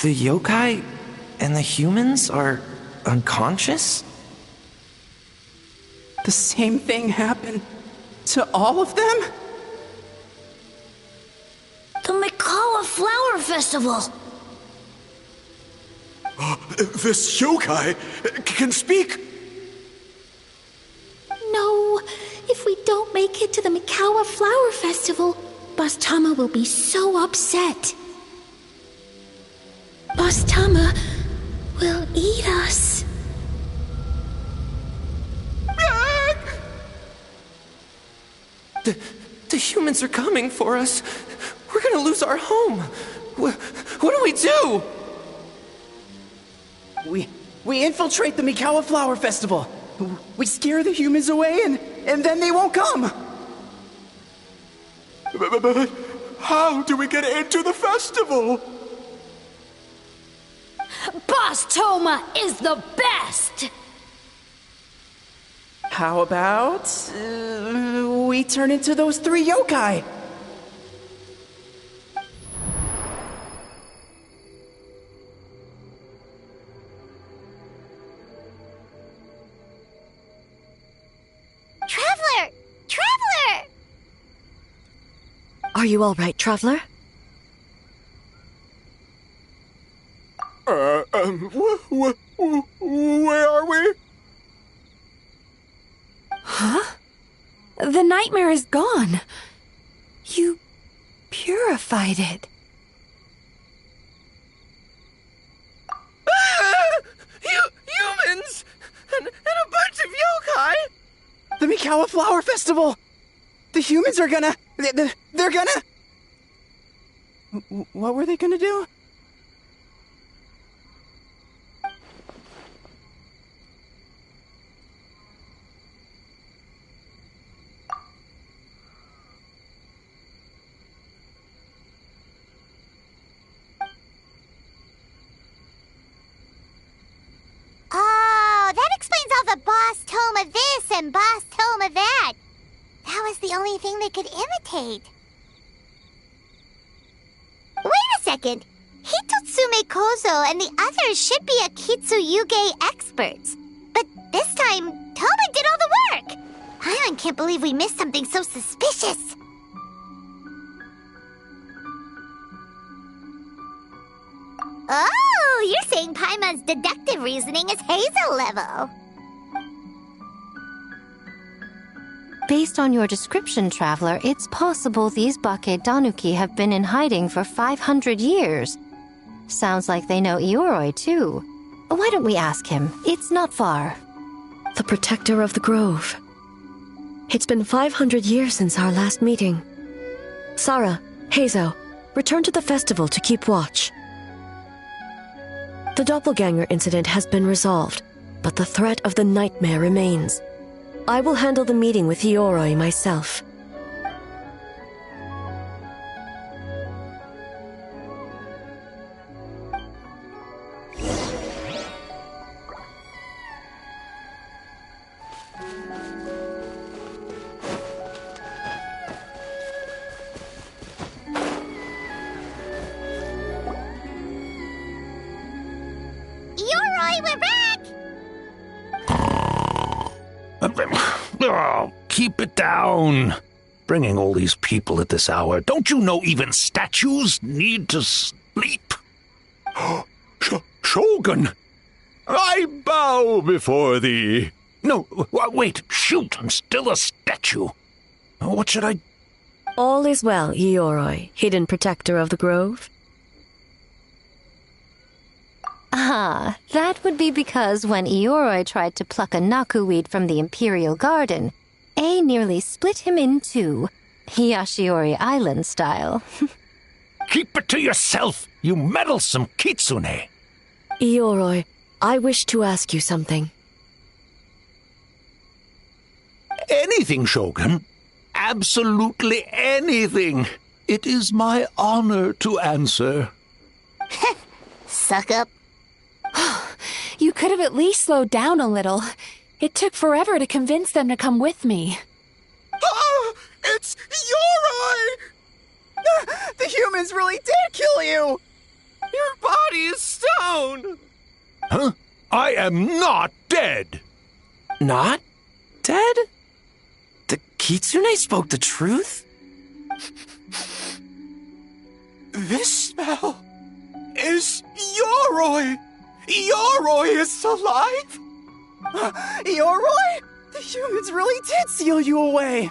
The yokai and the humans are unconscious? The same thing happened to all of them? The Mikawa Flower Festival! This yokai can speak! No, if we don't make it to the Mikawa Flower Festival, Boss Tama will be so upset. Boss Tama will eat us. The humans are coming for us. We're gonna lose our home. What do we do? We infiltrate the Mikawa Flower Festival. We scare the humans away and then they won't come. But how do we get into the festival? Boss Toma is the best! How about we turn into those 3 yokai? Are you all right, traveler? Where are we? Huh? The nightmare is gone. You purified it. Humans! And a bunch of yokai! The Mikawa Flower Festival! The humans are gonna... They're gonna... What were they gonna do? Oh, that explains all the boss tome of this and boss tome of that. That was the only thing they could imitate. Wait a second. Hitotsume Kozo and the others should be Akitsuyuge experts. But this time, Toma did all the work. Paimon can't believe we missed something so suspicious. Oh, you're saying Paimon's deductive reasoning is Hazel level. Based on your description, Traveler, it's possible these Bake Danuki have been in hiding for 500 years. Sounds like they know Ioroi, too. Why don't we ask him? It's not far. The protector of the grove. It's been 500 years since our last meeting. Sarah, Hazel, return to the festival to keep watch. The doppelganger incident has been resolved, but the threat of the nightmare remains. I will handle the meeting with Ioroi myself. Ioroi, we're back! Oh, keep it down. Bringing all these people at this hour. Don't you know even statues need to sleep? Shogun! I bow before thee. No, wait, shoot, I'm still a statue. What should I... All is well, Ioroi, hidden protector of the grove. Ah, that would be because when Ioroi tried to pluck a naku weed from the Imperial Garden, A nearly split him in two, Hiyashiori Island style. Keep it to yourself, you meddlesome kitsune. Ioroi, I wish to ask you something. Anything, Shogun. Absolutely anything. It is my honor to answer. Suck up. You could have at least slowed down a little. It took forever to convince them to come with me. Oh, it's Ioroi! The humans really did kill you! Your body is stone! Huh? I am not dead! Not dead? The kitsune spoke the truth? This smell is Ioroi! Ioroi is alive? Ioroi? The humans really did seal you away!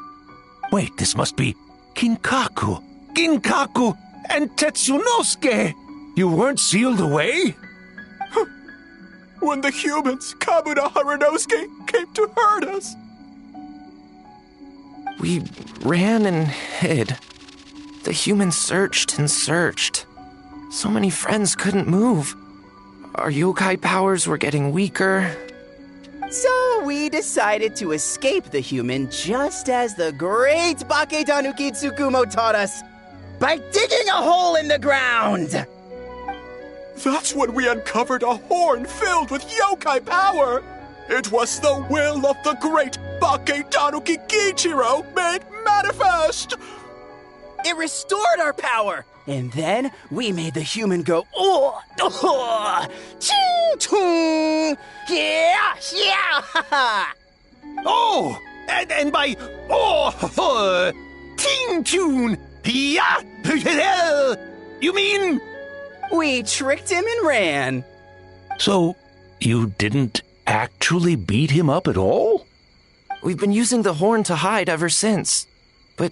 Wait, this must be Ginkaku, and Tetsunosuke! You weren't sealed away? When the humans, Kabuda Harunosuke, came to hurt us. We ran and hid. The humans searched and searched. So many friends couldn't move. Our yokai powers were getting weaker. So we decided to escape the human just as the great Baketanuki Tsukumo taught us, by digging a hole in the ground! That's when we uncovered a horn filled with yokai power! It was the will of the great Baketanuki Kichiro made manifest! It restored our power! And then we made the human go, ching chung, yeah, yeah, Oh, and by ting tune, Yeah! You mean? We tricked him and ran. So, you didn't actually beat him up at all? We've been using the horn to hide ever since. But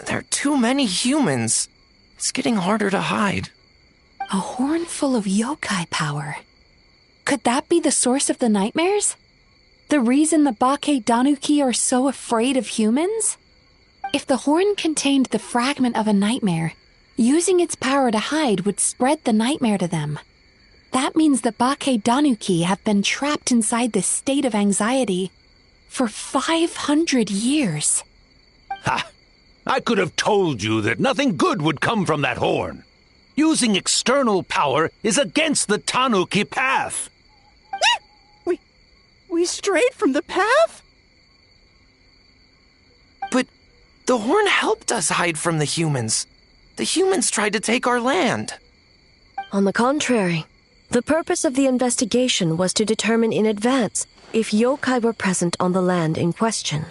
there are too many humans. It's getting harder to hide. A horn full of yokai power. Could that be the source of the nightmares? The reason the Bakedanuki are so afraid of humans? If the horn contained the fragment of a nightmare, using its power to hide would spread the nightmare to them. That means the Bakedanuki have been trapped inside this state of anxiety for 500 years. Ha! I could have told you that nothing good would come from that horn. Using external power is against the Tanuki path. We strayed from the path? But the horn helped us hide from the humans. The humans tried to take our land. On the contrary, the purpose of the investigation was to determine in advance if yokai were present on the land in question.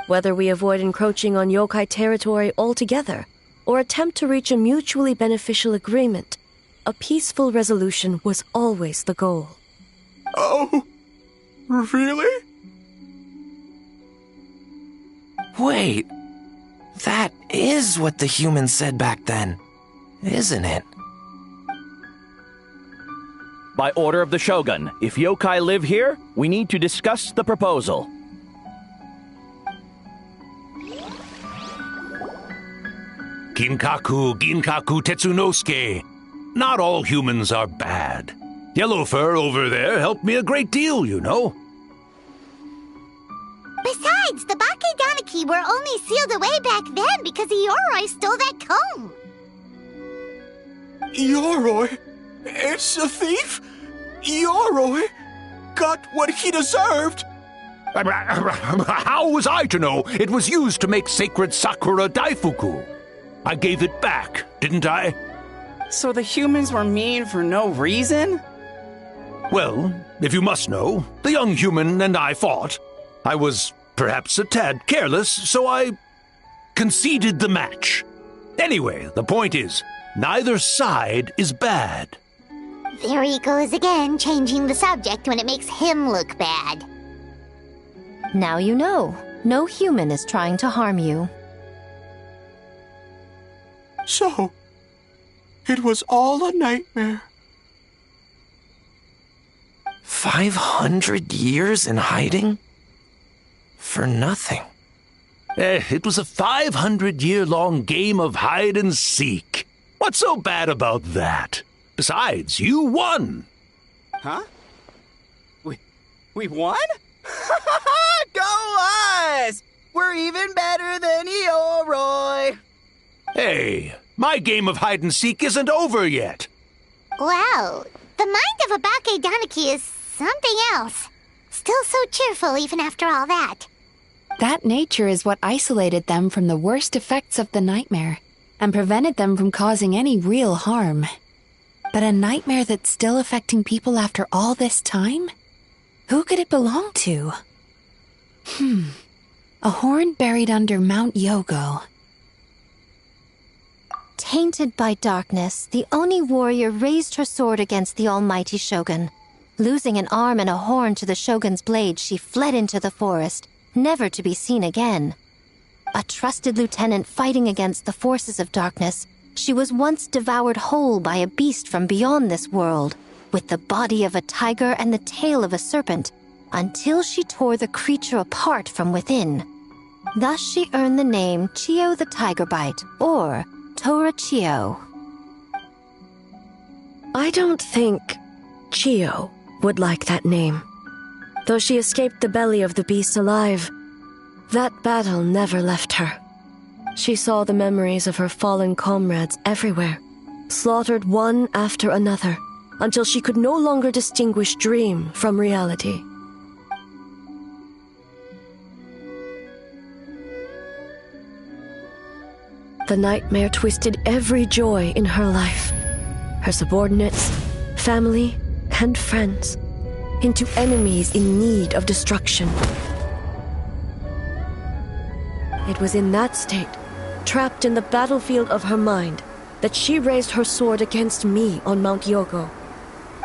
Whether we avoid encroaching on yokai territory altogether or attempt to reach a mutually beneficial agreement, a peaceful resolution was always the goal. Oh, really? Wait, that is what the humans said back then, isn't it? By order of the Shogun, if yokai live here, we need to discuss the proposal. Ginkaku Tetsunosuke. Not all humans are bad. Yellowfur over there helped me a great deal, you know. Besides, the Bakedanuki were only sealed away back then because Yoroi stole that comb. Yoroi? It's a thief? Yoroi got what he deserved. How was I to know it was used to make sacred Sakura Daifuku? I gave it back, didn't I? So the humans were mean for no reason? Well, if you must know, the young human and I fought. I was perhaps a tad careless, so I conceded the match. Anyway, the point is, neither side is bad. There he goes again, changing the subject when it makes him look bad. Now you know. No human is trying to harm you. So, it was all a nightmare. 500 years in hiding? For nothing. It was a 500-year-long game of hide and seek. What's so bad about that? Besides, you won. Huh? We won? Go us! We're even better than Yoroi. Hey, my game of hide and seek isn't over yet. Wow, the mind of a Bakedanuki is something else. Still so cheerful even after all that. That nature is what isolated them from the worst effects of the nightmare and prevented them from causing any real harm. But a nightmare that's still affecting people after all this time? Who could it belong to? A horn buried under Mount Yogo. Tainted by darkness, the Oni warrior raised her sword against the almighty shogun. Losing an arm and a horn to the shogun's blade, she fled into the forest, never to be seen again. A trusted lieutenant fighting against the forces of darkness, she was once devoured whole by a beast from beyond this world, with the body of a tiger and the tail of a serpent, until she tore the creature apart from within. Thus she earned the name Chio the Tigerbite, or Tora Chio. I don't think Chio would like that name. Though she escaped the belly of the beast alive, that battle never left her. She saw the memories of her fallen comrades everywhere, slaughtered one after another, until she could no longer distinguish dream from reality. The nightmare twisted every joy in her life, her subordinates, family, and friends, into enemies in need of destruction. It was in that state trapped in the battlefield of her mind, that she raised her sword against me on Mount Yogo.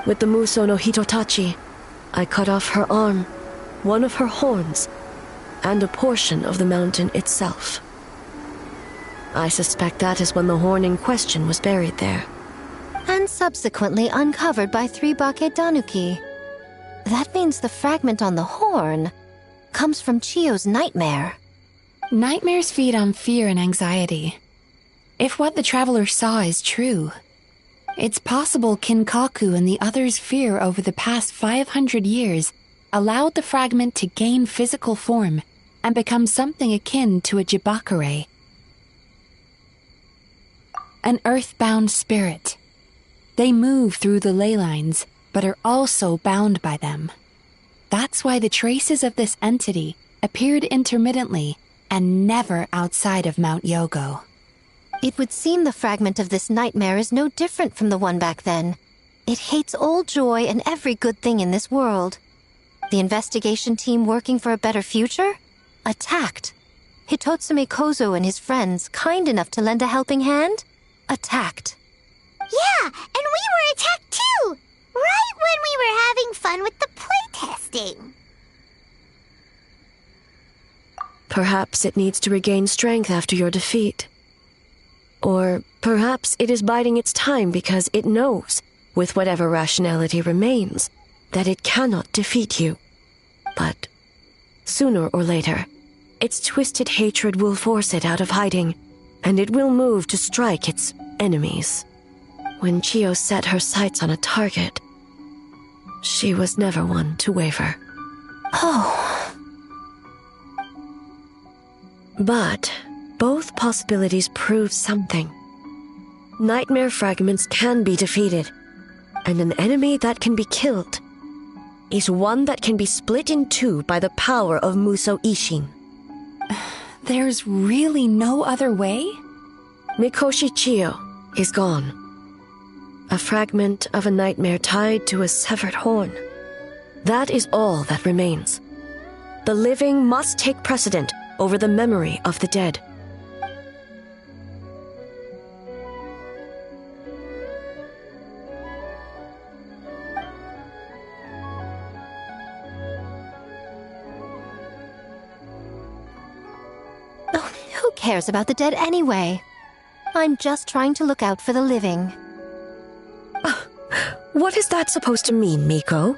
With the Muso no Hitotachi, I cut off her arm, one of her horns, and a portion of the mountain itself. I suspect that is when the horn in question was buried there. And subsequently uncovered by 3 Bakedanuki. That means the fragment on the horn comes from Chiyo's nightmare. Nightmares feed on fear and anxiety. If what the traveler saw is true, it's possible Kinkaku and the others' fear over the past 500 years allowed the fragment to gain physical form and become something akin to a jibakure. An earthbound spirit. They move through the ley lines, but are also bound by them. That's why the traces of this entity appeared intermittently and never outside of Mount Yogo. It would seem the fragment of this nightmare is no different from the one back then. It hates all joy and every good thing in this world. The investigation team working for a better future? Attacked. Hitotsume Kozo and his friends, kind enough to lend a helping hand? Attacked. Yeah, and we were attacked too! Right when we were having fun with the playtesting. Perhaps it needs to regain strength after your defeat. Or perhaps it is biding its time because it knows, with whatever rationality remains, that it cannot defeat you. But sooner or later, its twisted hatred will force it out of hiding, and it will move to strike its enemies. When Chiyo set her sights on a target, she was never one to waver. Oh. But both possibilities prove something. Nightmare fragments can be defeated, and an enemy that can be killed is one that can be split in two by the power of Muso Ishin. There's really no other way? Mikoshi Chiyo is gone. A fragment of a nightmare tied to a severed horn. That is all that remains. The living must take precedent over the memory of the dead. Oh, who cares about the dead anyway? I'm just trying to look out for the living. What is that supposed to mean, Miko?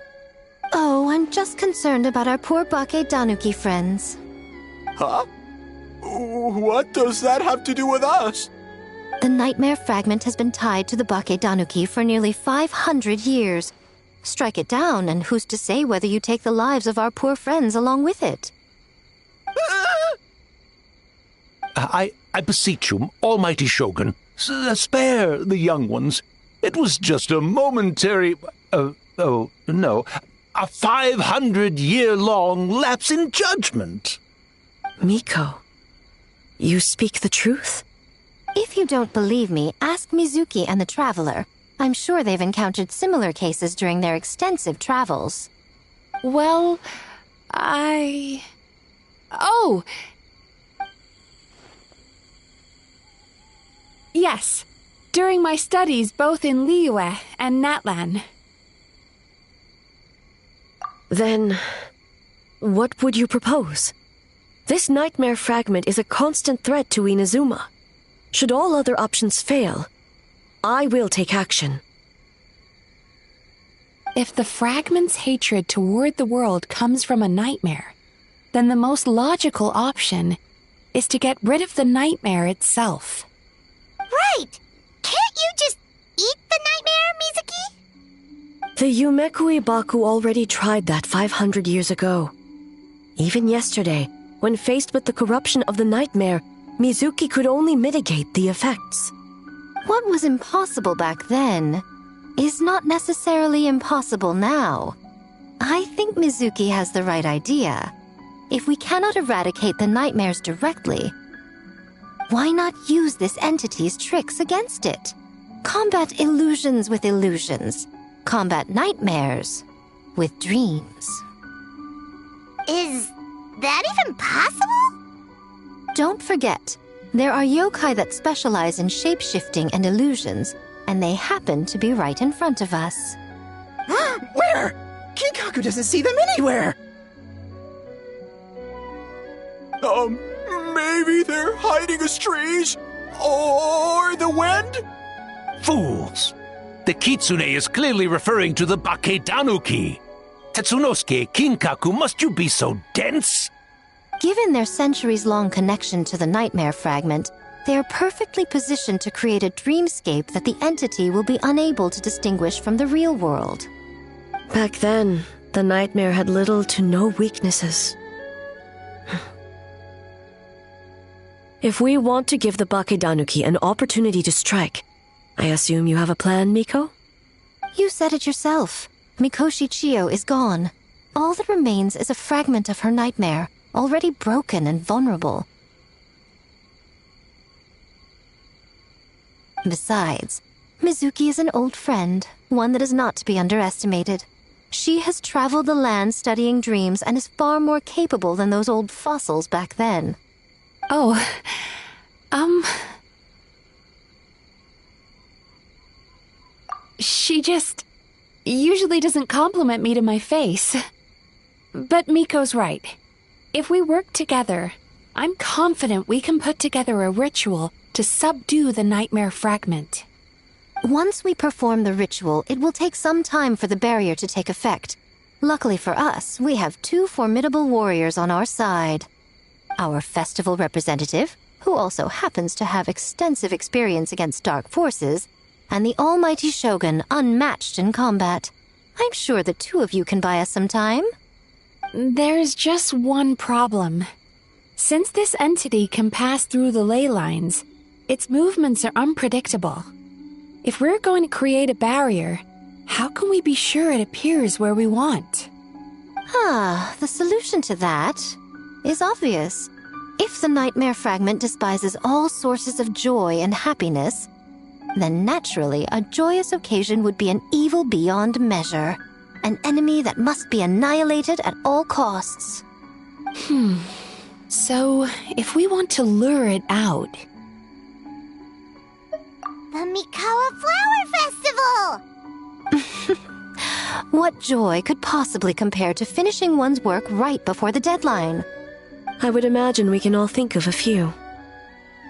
Oh, I'm just concerned about our poor Bakedanuki friends. Huh? What does that have to do with us? The nightmare fragment has been tied to the Bakedanuki for nearly 500 years. Strike it down, and who's to say whether you take the lives of our poor friends along with it? I beseech you, almighty Shogun, spare the young ones. It was just a momentary... a 500-year-long lapse in judgment. Miko, you speak the truth? If you don't believe me, ask Mizuki and the Traveler. I'm sure they've encountered similar cases during their extensive travels. Well, Oh! Yes. During my studies both in Liyue and Natlan. Then, what would you propose? This nightmare fragment is a constant threat to Inazuma. Should all other options fail, I will take action. If the fragment's hatred toward the world comes from a nightmare, then the most logical option is to get rid of the nightmare itself. Right! Can't you just eat the nightmare, Mizuki? The Yumekui Baku already tried that 500 years ago. Even yesterday, when faced with the corruption of the nightmare, Mizuki could only mitigate the effects. What was impossible back then is not necessarily impossible now. I think Mizuki has the right idea. If we cannot eradicate the nightmares directly, why not use this entity's tricks against it? Combat illusions with illusions. Combat nightmares with dreams. Is that even possible? Don't forget, There are yokai that specialize in shape-shifting and illusions, and they happen to be right in front of us. Where? Kinkaku doesn't see them anywhere! Maybe they're hiding as trees? Or the wind? Fools! The kitsune is clearly referring to the Baketanuki. Tetsunosuke, Kinkaku, must you be so dense? Given their centuries-long connection to the nightmare fragment, they are perfectly positioned to create a dreamscape that the entity will be unable to distinguish from the real world. Back then, the nightmare had little to no weaknesses. If we want to give the Bakedanuki an opportunity to strike, I assume you have a plan, Miko? You said it yourself. Mikoshi Chiyo is gone. All that remains is a fragment of her nightmare, already broken and vulnerable. Besides, Mizuki is an old friend, one that is not to be underestimated. She has traveled the land studying dreams and is far more capable than those old fossils back then. Oh, She just usually doesn't compliment me to my face. But Miko's right. If we work together, I'm confident we can put together a ritual to subdue the nightmare fragment. Once we perform the ritual, it will take some time for the barrier to take effect. Luckily for us, we have two formidable warriors on our side. Our festival representative, who also happens to have extensive experience against dark forces, and the almighty Shogun, unmatched in combat. I'm sure the two of you can buy us some time. There's just one problem. Since this entity can pass through the ley lines, its movements are unpredictable. If we're going to create a barrier, how can we be sure it appears where we want? The solution to that is obvious. If the nightmare fragment despises all sources of joy and happiness, then naturally a joyous occasion would be an evil beyond measure. An enemy that must be annihilated at all costs. So, if we want to lure it out... The Mikawa Flower Festival! What joy could possibly compare to finishing one's work right before the deadline? I would imagine we can all think of a few.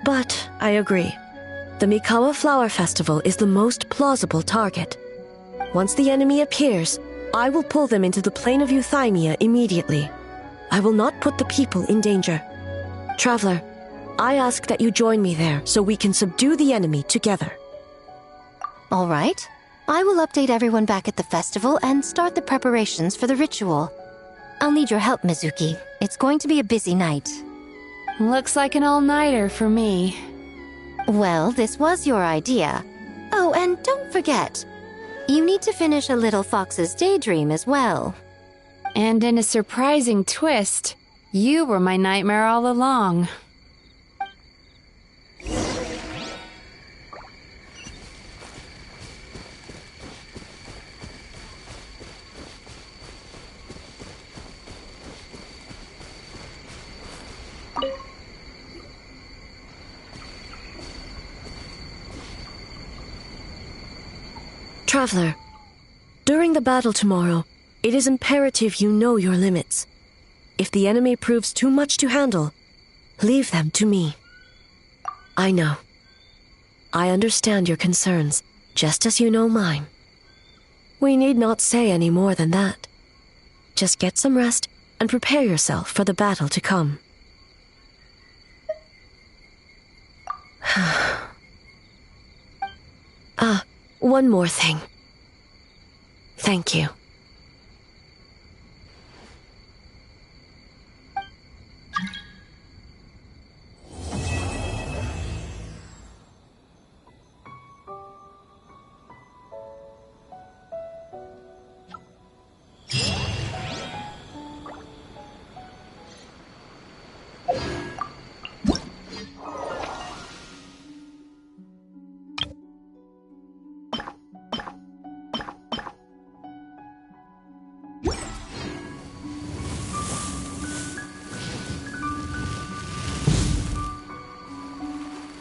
But I agree. The Mikawa Flower Festival is the most plausible target. Once the enemy appears, I will pull them into the plane of Euthymia immediately. I will not put the people in danger. Traveler, I ask that you join me there so we can subdue the enemy together. All right. I will update everyone back at the festival and start the preparations for the ritual. I'll need your help, Mizuki. It's going to be a busy night. Looks like an all-nighter for me. Well, this was your idea. Oh, and don't forget, you need to finish a Little Fox's Daydream as well. And in a surprising twist, you were my nightmare all along. Traveler, during the battle tomorrow, it is imperative you know your limits. If the enemy proves too much to handle, leave them to me. I know. I understand your concerns, just as you know mine. We need not say any more than that. Just get some rest and prepare yourself for the battle to come. One more thing. Thank you.